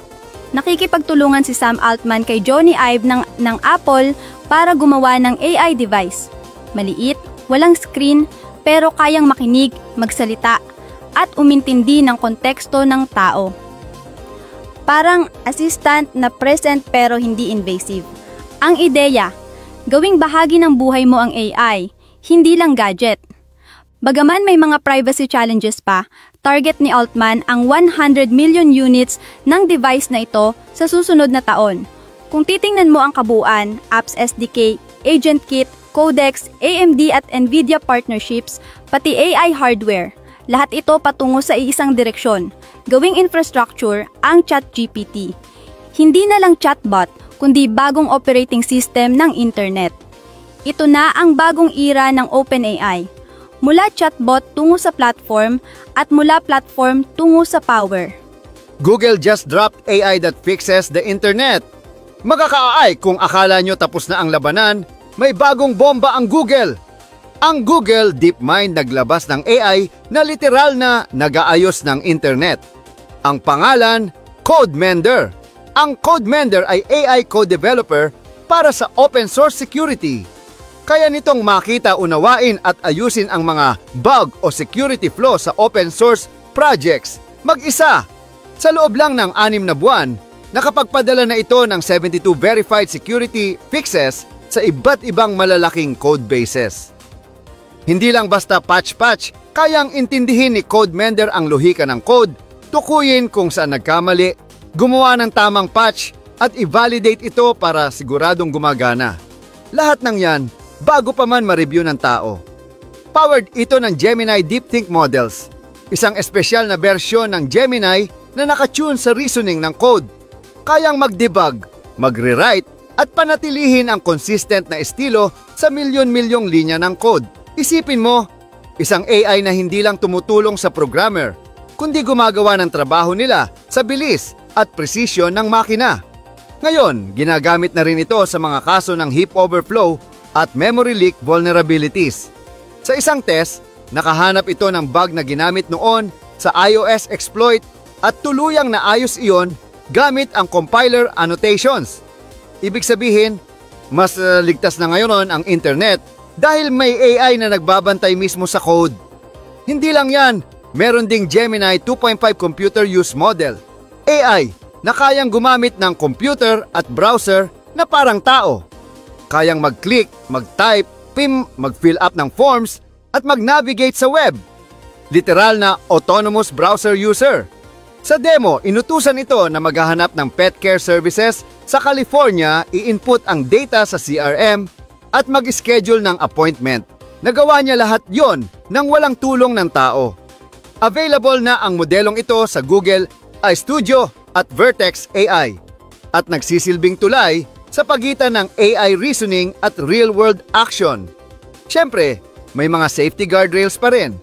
O: Nakikipagtulungan si Sam Altman kay Jony Ive ng Apple para gumawa ng AI device. Maliit, walang screen, pero kayang makinig, magsalita, at umintindi ng konteksto ng tao. Parang assistant na present pero hindi invasive. Ang ideya, gawing bahagi ng buhay mo ang AI, hindi lang gadget. Bagaman may mga privacy challenges pa, target ni Altman ang 100 million units ng device na ito sa susunod na taon. Kung titingnan mo ang kabuuan, Apps SDK, Agent Kit, Codex, AMD at Nvidia partnerships, pati AI hardware, lahat ito patungo sa iisang direksyon, gawing infrastructure ang ChatGPT. Hindi na lang chatbot, kundi bagong operating system ng internet. Ito na ang bagong era ng OpenAI. Mula chatbot tungo sa platform at mula platform tungo sa power.
G: Google just dropped AI that fixes the internet. Magkakaay kung akala nyo tapos na ang labanan, may bagong bomba ang Google. Ang Google DeepMind naglabas ng AI na literal na nag-aayos ng internet. Ang pangalan, CodeMender. Ang CodeMender ay AI code developer para sa open source security. Kaya nitong makita, unawain at ayusin ang mga bug o security flaw sa open source projects mag-isa. Sa loob lang ng 6 na buwan, nakapagpadala na ito ng 72 verified security fixes sa iba't ibang malalaking code bases. Hindi lang basta patch-patch, kayang intindihin ni CodeMender ang lohika ng code, tukuyin kung saan nagkamali, gumawa ng tamang patch at i-validate ito para siguradong gumagana. Lahat ng yan, bago pa man ma-review ng tao. Powered ito ng Gemini DeepThink models, isang espesyal na bersyon ng Gemini na nakatune sa reasoning ng code. Kayang mag-debug, mag-rewrite at panatilihin ang consistent na estilo sa milyon-milyong linya ng code. Isipin mo, isang AI na hindi lang tumutulong sa programmer, kundi gumagawa ng trabaho nila sa bilis at precision ng makina. Ngayon, ginagamit na rin ito sa mga kaso ng heap overflow at memory leak vulnerabilities. Sa isang test, nakahanap ito ng bug na ginamit noon sa iOS exploit at tuluyang naayos iyon gamit ang compiler annotations. Ibig sabihin, mas ligtas na ngayon ang internet dahil may AI na nagbabantay mismo sa code. Hindi lang yan, meron ding Gemini 2.5 computer use model, AI na kayang gumamit ng computer at browser na parang tao. Kayang mag-click, mag-type, mag-fill up ng forms, at mag-navigate sa web. Literal na autonomous browser user. Sa demo, inutusan ito na maghahanap ng pet care services sa California, i-input ang data sa CRM, at mag-schedule ng appointment. Nagawa niya lahat yon nang walang tulong ng tao. Available na ang modelong ito sa Google iStudio at Vertex AI at nagsisilbing tulay sa pagitan ng AI reasoning at real-world action. Siyempre, may mga safety guardrails pa rin.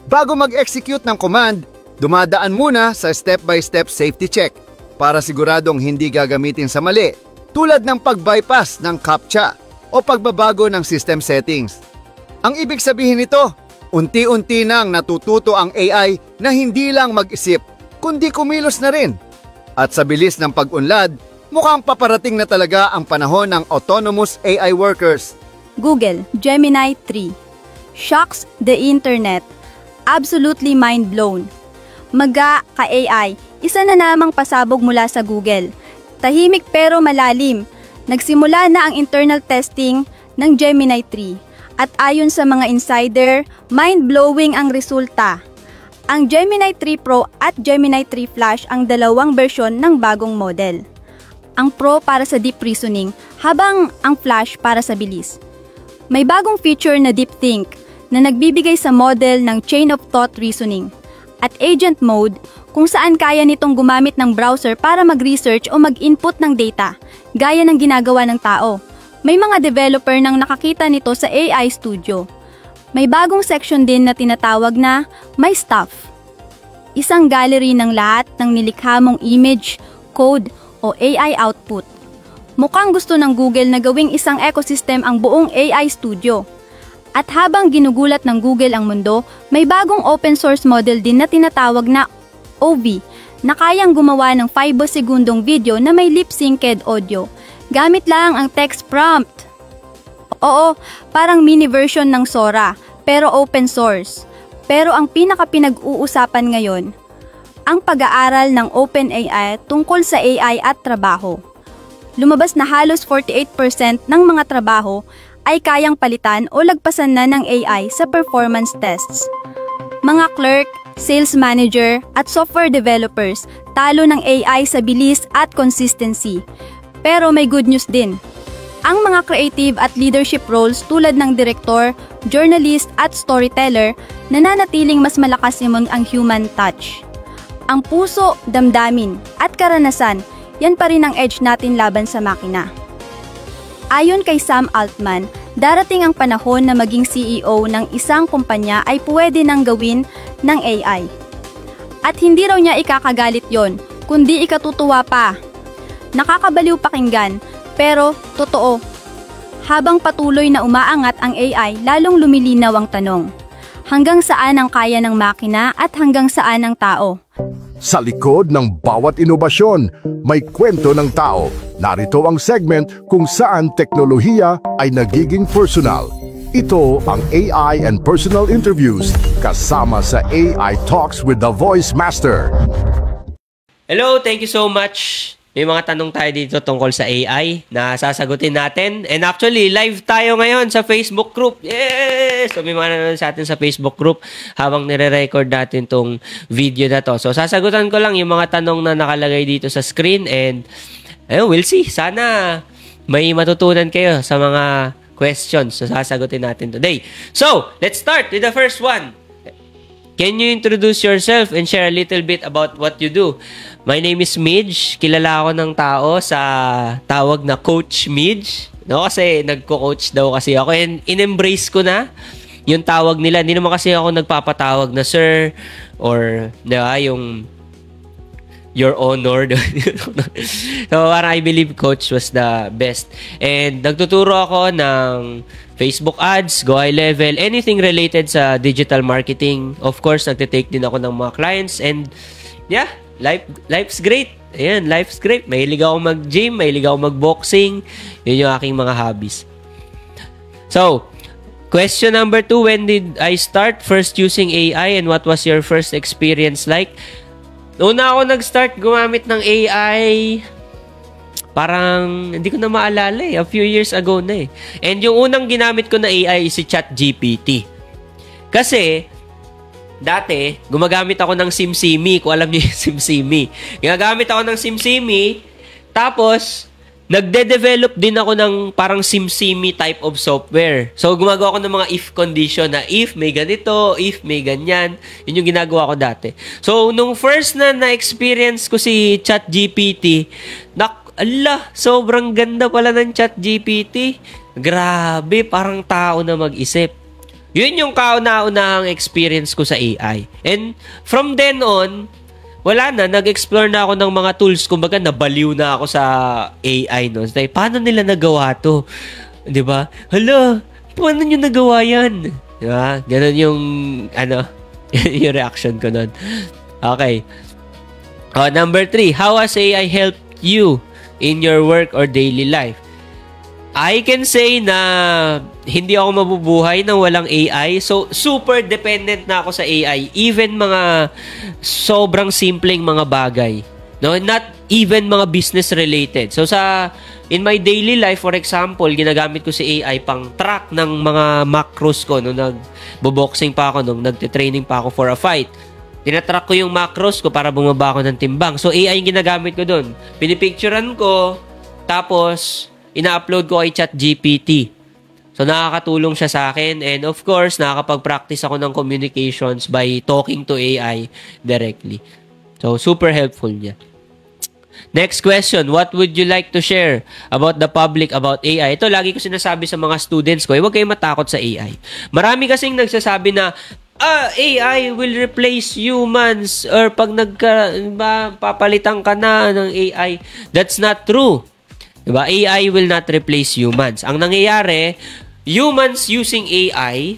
G: Bago mag-execute ng command, dumadaan muna sa step-by-step safety check para siguradong hindi gagamitin sa mali, tulad ng pag-bypass ng CAPTCHA o pagbabago ng system settings. Ang ibig sabihin nito, unti-unti nang natututo ang AI na hindi lang mag-isip, kundi kumilos na rin. At sa bilis ng pag-unlad, mukhang paparating na talaga ang panahon ng autonomous AI workers.
O: Google Gemini 3 shocks the internet. Absolutely mind blown. Maga ka-AI, isa na namang pasabog mula sa Google. Tahimik pero malalim. Nagsimula na ang internal testing ng Gemini 3. At ayon sa mga insider, mind-blowing ang resulta. Ang Gemini 3 Pro at Gemini 3 Flash ang dalawang bersyon ng bagong model. Ang Pro para sa deep reasoning, habang ang Flash para sa bilis. May bagong feature na Deep Think na nagbibigay sa model ng chain of thought reasoning. At Agent Mode, kung saan kaya nitong gumamit ng browser para mag-research o mag-input ng data, gaya ng ginagawa ng tao. May mga developer nang nakakita nito sa AI Studio. May bagong section din na tinatawag na My Stuff. Isang gallery ng lahat ng nilikha mong image, code, o AI output. Mukhang gusto ng Google na gawing isang ecosystem ang buong AI Studio. At habang ginugulat ng Google ang mundo, may bagong open source model din na tinatawag na OV na kayang gumawa ng 5 segundong video na may lip-synced audio. Gamit lang ang text prompt. Oo, parang mini version ng Sora, pero open source. Pero ang pinaka-pinag-uusapan ngayon, ang pag-aaral ng OpenAI tungkol sa AI at trabaho. Lumabas na halos 48% ng mga trabaho ay kayang palitan o lagpasan na ng AI sa performance tests. Mga clerk, sales manager, at software developers talo ng AI sa bilis at consistency. Pero may good news din. Ang mga creative at leadership roles tulad ng director, journalist at storyteller nananatiling mas malakas ang human touch. Ang puso, damdamin at karanasan, yan pa rin ang edge natin laban sa makina. Ayon kay Sam Altman, darating ang panahon na maging CEO ng isang kumpanya ay pwede nang gawin ng AI. At hindi raw niya ikakagalit yon, kundi ikatutuwa pa. Nakakabaliw pakinggan, pero totoo. Habang patuloy na umaangat ang AI, lalong lumilinaw ang tanong. Hanggang saan ang kaya ng makina at hanggang saan ang tao?
J: Sa likod ng bawat inobasyon, may kwento ng tao. Narito ang segment kung saan teknolohiya ay nagiging personal. Ito ang AI and Personal Interviews kasama sa AI Talks with the Voice Master.
P: Hello, thank you so much. May mga tanong tayo dito tungkol sa AI na sasagutin natin. And actually, live tayo ngayon sa Facebook group. Yes! So may mga nanonood sa atin sa Facebook group habang nire-record natin tong video na to. So sasagutan ko lang yung mga tanong na nakalagay dito sa screen and we'll see. Sana may matutunan kayo sa mga questions na sasagutin natin today. So, let's start with the first one. Can you introduce yourself and share a little bit about what you do? My name is Midge. Kilala ako ng tao sa tawag na Coach Midge. No, kasi nagko-coach daw kasi ako and in-embrace ko na yung tawag nila. Hindi naman kasi ako nagpapatawag na sir or yung your honor. So, I believe coach was the best. And nagtuturo ako ng Facebook ads, Go High Level, anything related sa digital marketing. Of course, nagtitake din ako ng mga clients and yeah, life's great. Ayan, life's great. Mahilig ako mag-gym, mahilig ako mag-boxing. Yun yung aking mga hobbies. So, question number 2, when did I start first using AI and what was your first experience like? Una ako nag-start gumamit ng AI, parang hindi ko na maalala a few years ago na And yung unang ginamit ko na AI is si ChatGPT. Kasi, dati, gumagamit ako ng SimSimi, kung alam niyo yung SimSimi. Ginagamit ako ng SimSimi, tapos, nagde-develop din ako ng parang SimSimi type of software. So, gumagawa ko ng mga if condition na if may ganito, if may ganyan. Yun yung ginagawa ko dati. So, nung first na na-experience ko si ChatGPT, sobrang ganda pala ng ChatGPT. Grabe, parang tao na mag-isip. Yun yung kauna-unahang experience ko sa AI. And from then on, wala na, nag-explore na ako ng mga tools. Kumbaga, nabaliw na ako sa AI. No? So, paano nila nagawa to? Diba? Hala, paano nyo nagawa yan? Diba? Ganon yung, yung reaction ko nun. Okay. Number 3, how has AI helped you in your work or daily life? I can say na hindi ako mabubuhay nang walang AI. So, super dependent na ako sa AI. Even mga sobrang simpleng mga bagay. No? Not even mga business related. So, in my daily life, for example, ginagamit ko si AI pang track ng mga macros ko. Nung nagbo-boxing pa ako, nung nagte-training pa ako for a fight. Tinatrack ko yung macros ko para bumaba ako ng timbang. So, AI yung ginagamit ko doon. Pinipicturean ko, tapos ina-upload ko kay ChatGPT. So, nakakatulong siya sa akin. And of course, nakakapag-practice ako ng communications by talking to AI directly. So, super helpful niya. Next question, what would you like to share about the public about AI? Ito, lagi ko sinasabi sa mga students ko, huwag kayong matakot sa AI. Marami kasing nagsasabi na, AI will replace humans or pag papalitan ka na ng AI. That's not true. Diba? AI will not replace humans. Ang nangyayari, humans using AI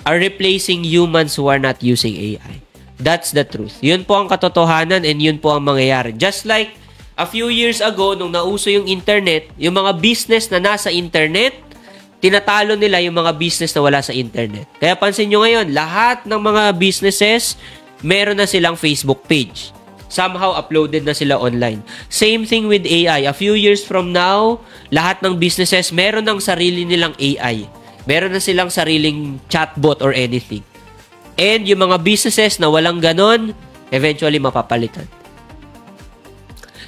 P: are replacing humans who are not using AI. That's the truth. Yun po ang katotohanan and yun po ang mangyayari. Just like a few years ago, nung nauso yung internet, yung mga business na nasa internet, tinatalo nila yung mga business na wala sa internet. Kaya pansin nyo ngayon, lahat ng mga businesses, meron na silang Facebook page. Somehow uploaded na sila online. Same thing with AI. A few years from now, lahat ng businesses meron ng sarili nilang AI. Meron na silang sariling chatbot or anything. And yung mga businesses na walang ganon, eventually mapapalitan.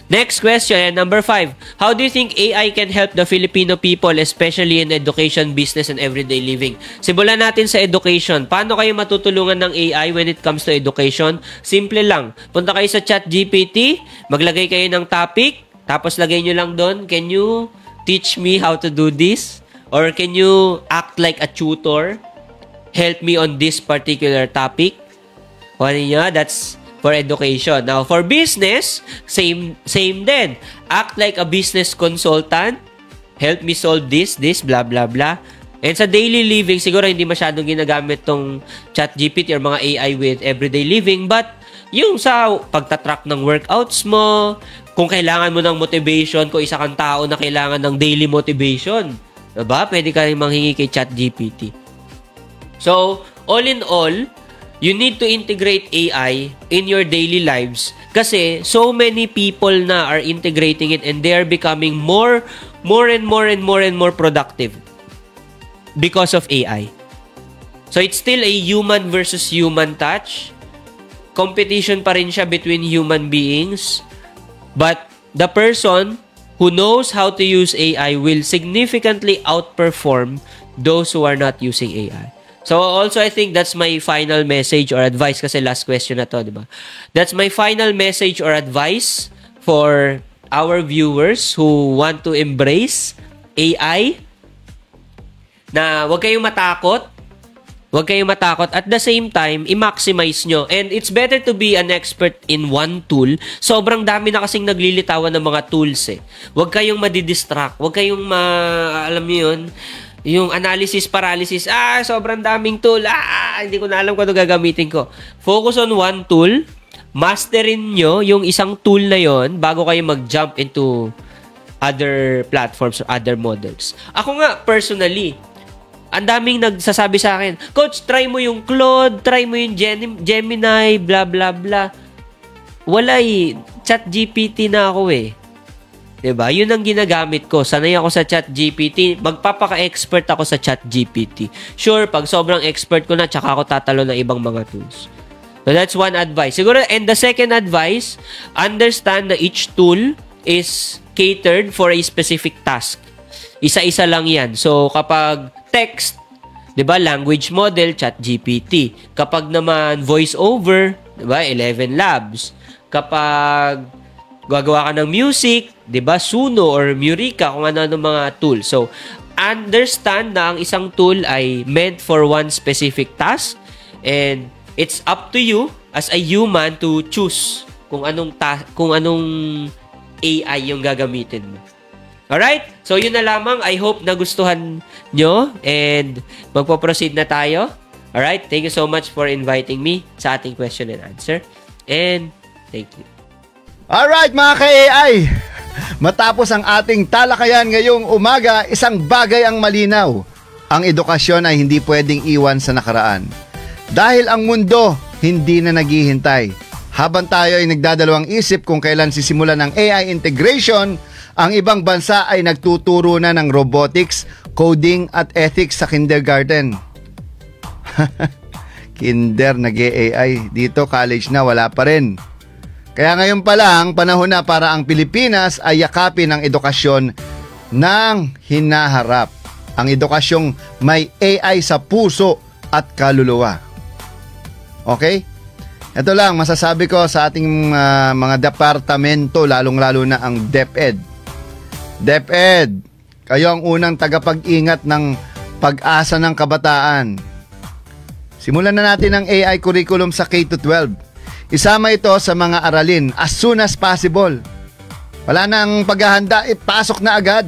P: Next question, number 5. How do you think AI can help the Filipino people, especially in education, business, and everyday living? Simulan natin sa education. Paano kayo matutulungan ng AI when it comes to education? Simple lang. Punta kayo sa ChatGPT, maglagay kayo ng topic, tapos lagay nyo lang doon, can you teach me how to do this? Or can you act like a tutor? Help me on this particular topic? Ano nyo? That's for education. Now, for business, same din. Act like a business consultant. Help me solve this, blah, blah, blah. And sa daily living, siguro hindi masyadong ginagamit tong ChatGPT or mga AI with everyday living. But, yung sa pagtatrack ng workouts mo, kung kailangan mo ng motivation, kung isa kang tao na kailangan ng daily motivation, diba? Pwede ka rin manghingi kay ChatGPT. So, all in all, you need to integrate AI in your daily lives kasi so many people na are integrating it and they are becoming more and more productive because of AI. So it's still a human versus human touch. Competition pa rin siya between human beings. But the person who knows how to use AI will significantly outperform those who are not using AI. So also I think that's my final message or advice kasi last question na to, di ba? That's my final message or advice for our viewers who want to embrace AI. Na huwag kayong matakot. Huwag kayong matakot. At the same time, i-maximize nyo. And it's better to be an expert in one tool. Sobrang dami na kasing naglilitawan ng mga tools eh. Huwag kayong madidistract. Huwag kayong alam nyo yun, yung analysis paralysis, sobrang daming tool, hindi ko na alam kung ano gagamitin ko. Focus on one tool, masterin nyo yung isang tool na yon bago kayo mag-jump into other platforms or other models. Ako nga, personally, ang daming nagsasabi sa akin, Coach, try mo yung Claude, try mo yung Gemini, blah, blah, blah. Wala eh. ChatGPT na ako eh. Diba? Yun ang ginagamit ko. Sanay ako sa ChatGPT. Magpapaka-expert ako sa ChatGPT. Sure, pag sobrang expert ko na, tsaka ako tatalo ng ibang mga tools. So, that's one advice. Siguro, and the second advice, understand that each tool is catered for a specific task. Isa-isa lang yan. So, kapag text, 'di ba, language model, ChatGPT. Kapag naman voice over, 'di ba, 11 Labs. Kapag gagawa ka ng music, 'di ba, Suno or Murica, kung ano-ano mga tool. So, understand na ang isang tool ay meant for one specific task, and it's up to you as a human to choose kung anong AI yung gagamitin mo. Alright? So, yun na lamang. I hope nagustuhan nyo and magpo-proceed na tayo. Alright? Thank you so much for inviting me sa ating question and answer. And thank you.
H: Alright, mga ka-AI! Matapos ang ating talakayan ngayong umaga, isang bagay ang malinaw. Ang edukasyon ay hindi pwedeng iwan sa nakaraan. Dahil ang mundo hindi na naghihintay. Habang tayo ay nagdadalawang isip kung kailan sisimulan ng AI integration, ang ibang bansa ay nagtuturo na ng robotics, coding at ethics sa kindergarten. Kinder, nag-AI. Dito, college na, wala pa rin. Kaya ngayon pa lang, panahon na para ang Pilipinas ay yakapin ang edukasyon ng hinaharap. Ang edukasyong may AI sa puso at kaluluwa. Okay? Ito lang, masasabi ko sa ating mga departamento, lalong-lalo na ang DepEd. DepEd, kayo ang unang tagapag-ingat ng pag-asa ng kabataan. Simulan na natin ang AI curriculum sa K-12. Isama ito sa mga aralin as soon as possible. Wala nang paghahanda, ipasok na agad.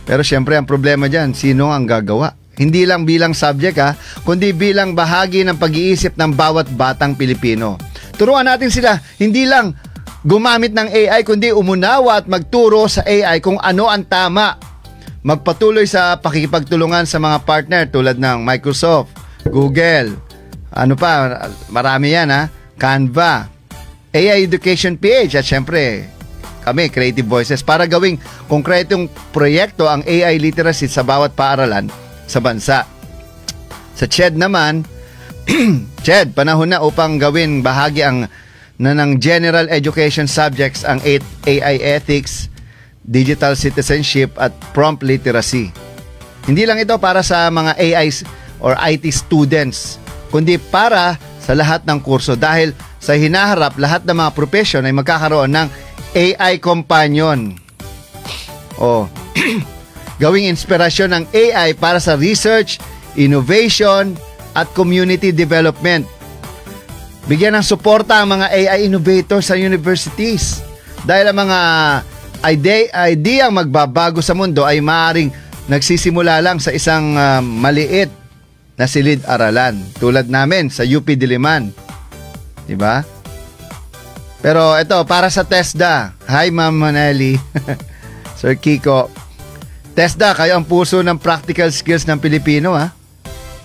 H: Pero syempre ang problema dyan, sino ang gagawa? Hindi lang bilang subject kundi bilang bahagi ng pag-iisip ng bawat batang Pilipino. Turuan natin sila, hindi lang gumamit ng AI kundi umunawa at magturo sa AI kung ano ang tama. Magpatuloy sa pakikipagtulungan sa mga partner tulad ng Microsoft, Google, ano pa, marami yan Canva, AI Education PH at syempre kami, Creative Voices, para gawing konkretong proyekto ang AI literacy sa bawat paaralan sa bansa. Sa CHED naman, CHED, panahon na upang gawin bahagi ng general education subjects ang AI ethics, digital citizenship at prompt literacy. Hindi lang ito para sa mga AI or IT students, kundi para sa lahat ng kurso dahil sa hinaharap lahat ng mga profession ay magkakaroon ng AI companion. Gawing inspirasyon ng AI para sa research, innovation at community development. Bigyan ng suporta ang mga AI innovators sa universities dahil ang mga ideyang magbabago sa mundo ay maaaring nagsisimula lang sa isang maliit na silid-aralan tulad namin sa UP Diliman. Diba? Pero ito, para sa TESDA. Hi, Ma'am Maneli. Sir Kiko. TESDA, kayo ang puso ng practical skills ng Pilipino,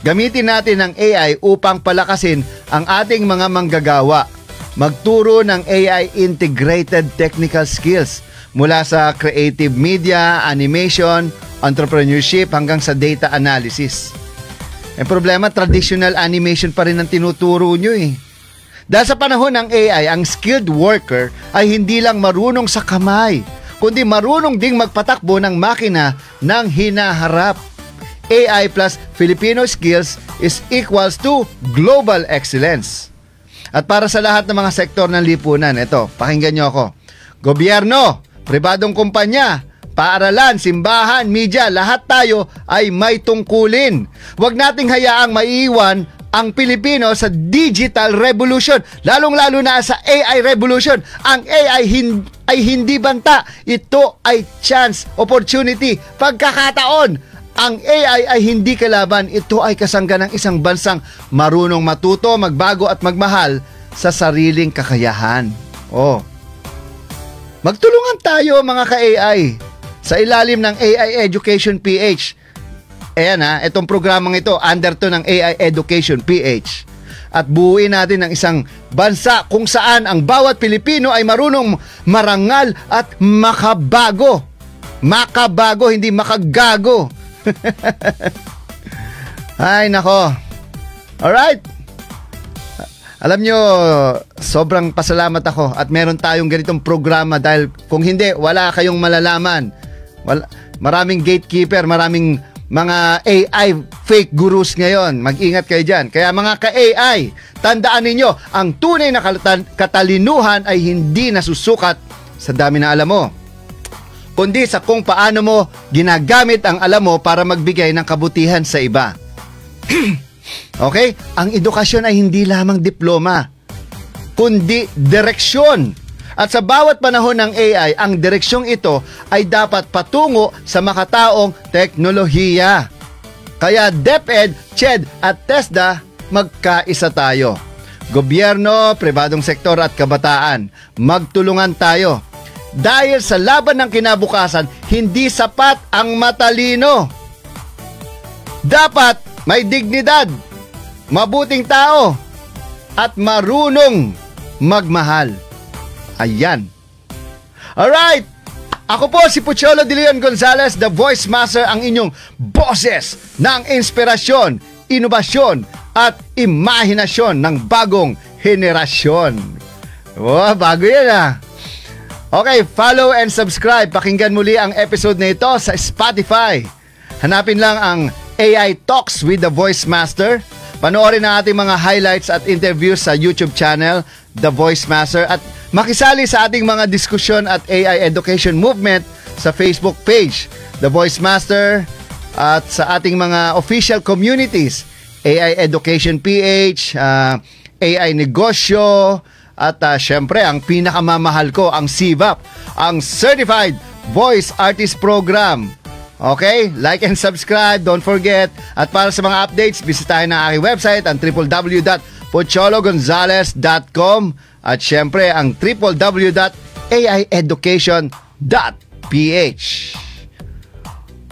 H: Gamitin natin ang AI upang palakasin ang ating mga manggagawa. Magturo ng AI integrated technical skills mula sa creative media, animation, entrepreneurship hanggang sa data analysis. Ang problema, traditional animation pa rin ang tinuturo nyo Dahil sa panahon ng AI, ang skilled worker ay hindi lang marunong sa kamay, kundi marunong ding magpatakbo ng makina ng hinaharap. AI plus Filipino skills is equals to global excellence. At para sa lahat ng mga sektor ng lipunan, ito, pakinggan nyo ako. Gobyerno, pribadong kumpanya, paaralan, simbahan, media, lahat tayo ay may tungkulin. Huwag nating hayaang maiiwan ang Pilipino sa digital revolution, lalong-lalo na sa AI revolution. Ang AI ay hindi banta. Ito ay chance, opportunity, pagkakataon. Ang AI ay hindi kalaban. Ito ay kasangga ng isang bansang marunong matuto, magbago at magmahal sa sariling kakayahan. Magtulungan tayo mga ka-AI sa ilalim ng AI Education PH. Ayan itong programang ito, under to ng AI Education PH. At buuin natin ng isang bansa kung saan ang bawat Pilipino ay marunong marangal at makabago. Makabago, hindi makagago. Ay, nako. Alright. Alam nyo, sobrang pasalamat ako at meron tayong ganitong programa dahil kung hindi, wala kayong malalaman. Maraming gatekeeper, maraming mga AI fake gurus ngayon. Mag-ingat kayo dyan. Kaya mga ka-AI, tandaan ninyo, ang tunay na katalinuhan ay hindi nasusukat sa dami na alam mo, kundi sa kung paano mo ginagamit ang alam mo para magbigay ng kabutihan sa iba. Okay? Ang edukasyon ay hindi lamang diploma, kundi direksyon. At sa bawat panahon ng AI, ang direksyong ito ay dapat patungo sa makataong teknolohiya. Kaya DepEd, CHED at TESDA, magkaisa tayo. Gobyerno, pribadong sektor at kabataan, magtulungan tayo. Dahil sa laban ng kinabukasan, hindi sapat ang matalino. Dapat may dignidad, mabuting tao, at marunong magmahal. Ayan. Alright! Ako po si Pocholo De Leon Gonzalez, the Voice Master, ang inyong boses ng inspirasyon, inobasyon, at imahinasyon ng bagong henerasyon. Wow, bago yan ah. Okay, follow and subscribe. Pakinggan muli ang episode na ito sa Spotify. Hanapin lang ang AI Talks with the Voice Master. Panoorin ang ating mga highlights at interviews sa YouTube channel, The Voice Master. At makisali sa ating mga diskusyon at AI Education Movement sa Facebook page, The Voice Master. At sa ating mga official communities, AI Education PH, AI Negosyo, at syempre ang pinakamamahal ko, ang CVAP, ang Certified Voice Artist Program. Okay? Like and subscribe, don't forget. At para sa mga updates, bisitahin na aking website, ang www.pochologonzales.com at syempre ang www.aieducation.ph.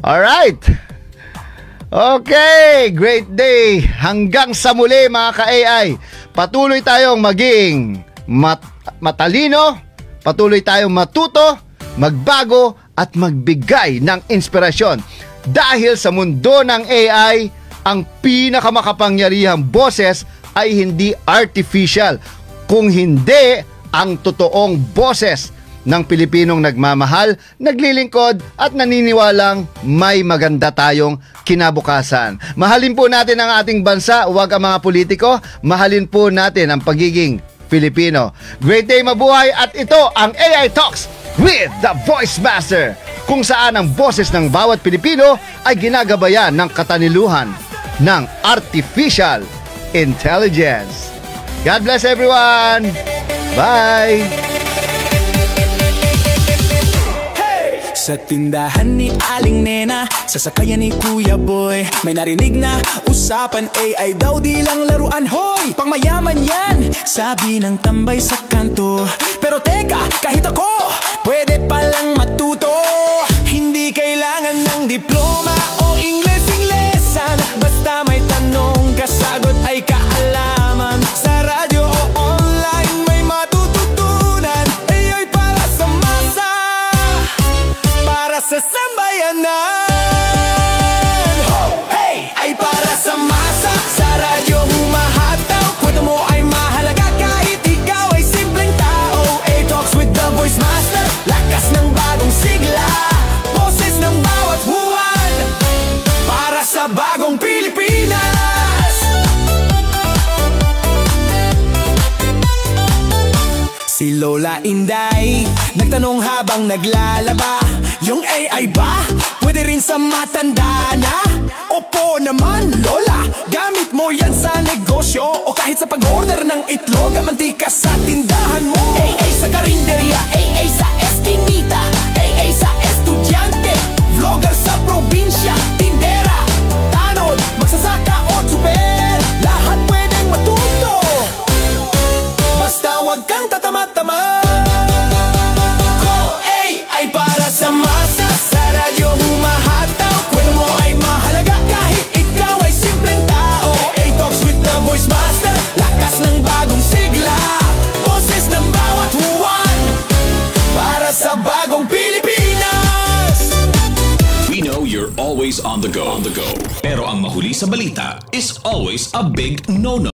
H: Alright! Okay, great day. Hanggang sa muli mga ka-AI. Patuloy tayong maging matalino, patuloy tayong matuto, magbago at magbigay ng inspirasyon. Dahil sa mundo ng AI, ang pinakamakapangyarihang boses ay hindi artificial, kung hindi ang totoong boses ng Pilipinong nagmamahal, naglilingkod at naniniwalang may maganda tayong kinabukasan. Mahalin po natin ang ating bansa, huwag ang mga politiko. Mahalin po natin ang pagiging Pilipino. Great day, mabuhay, at ito ang AI Talks with the Voice Master, kung saan ang boses ng bawat Pilipino ay ginagabayan ng kataniluhan ng artificial intelligence. God bless everyone! Bye!
C: Sa tindahan ni Aling Nena, sasakayan ni Kuya Boy, may narinig na usapan, AI daw di lang laruan. Hoy, pangmayaman yan, sabi ng tambay sa kanto. Pero teka, kahit ako, pwede palang matuto. Hindi kailangan ng diploma o Ingles-Inglesan, basta may tanong, kasagot ay kaalaman. Sa radyo o online, may matututunan. AI para sa masa, para sa sambayanan. Hey! Ay para sa masa, sa radyo humahataw. Kwento mo ay mahalaga kahit ikaw ay simpleng tao. AI Talks with the Voice Master, lakas ng bagong sigla, boses ng bawat buwan, para sa bagong Pilipinas. Si Lola Inday nagtanong habang naglalaba, yung AI ba pwede rin sa matanda na? Opo naman Lola, gamit mo yan sa negosyo o kahit sa pag-order ng itlog at mantika sa tindahan mo. AI sa karinderya, AI sa eskinita, AI sa estudyante, vlogger sa probinsya, tindera, tanod, magsasaka o tsuper, lahat pwedeng matuto, basta wag kang tatama-tama. Ay para sa masa, sa radyo humahataw. Kwento mo ay mahalaga kahit ikaw ay simpleng tao. AI Talks with the Voice Master, lakas ng bagong sigla, boses ng bawat huwan, para sa bagong Pilipinas.
Q: We know you're always on the go. Pero ang mahuli sa balita is always a big no-no.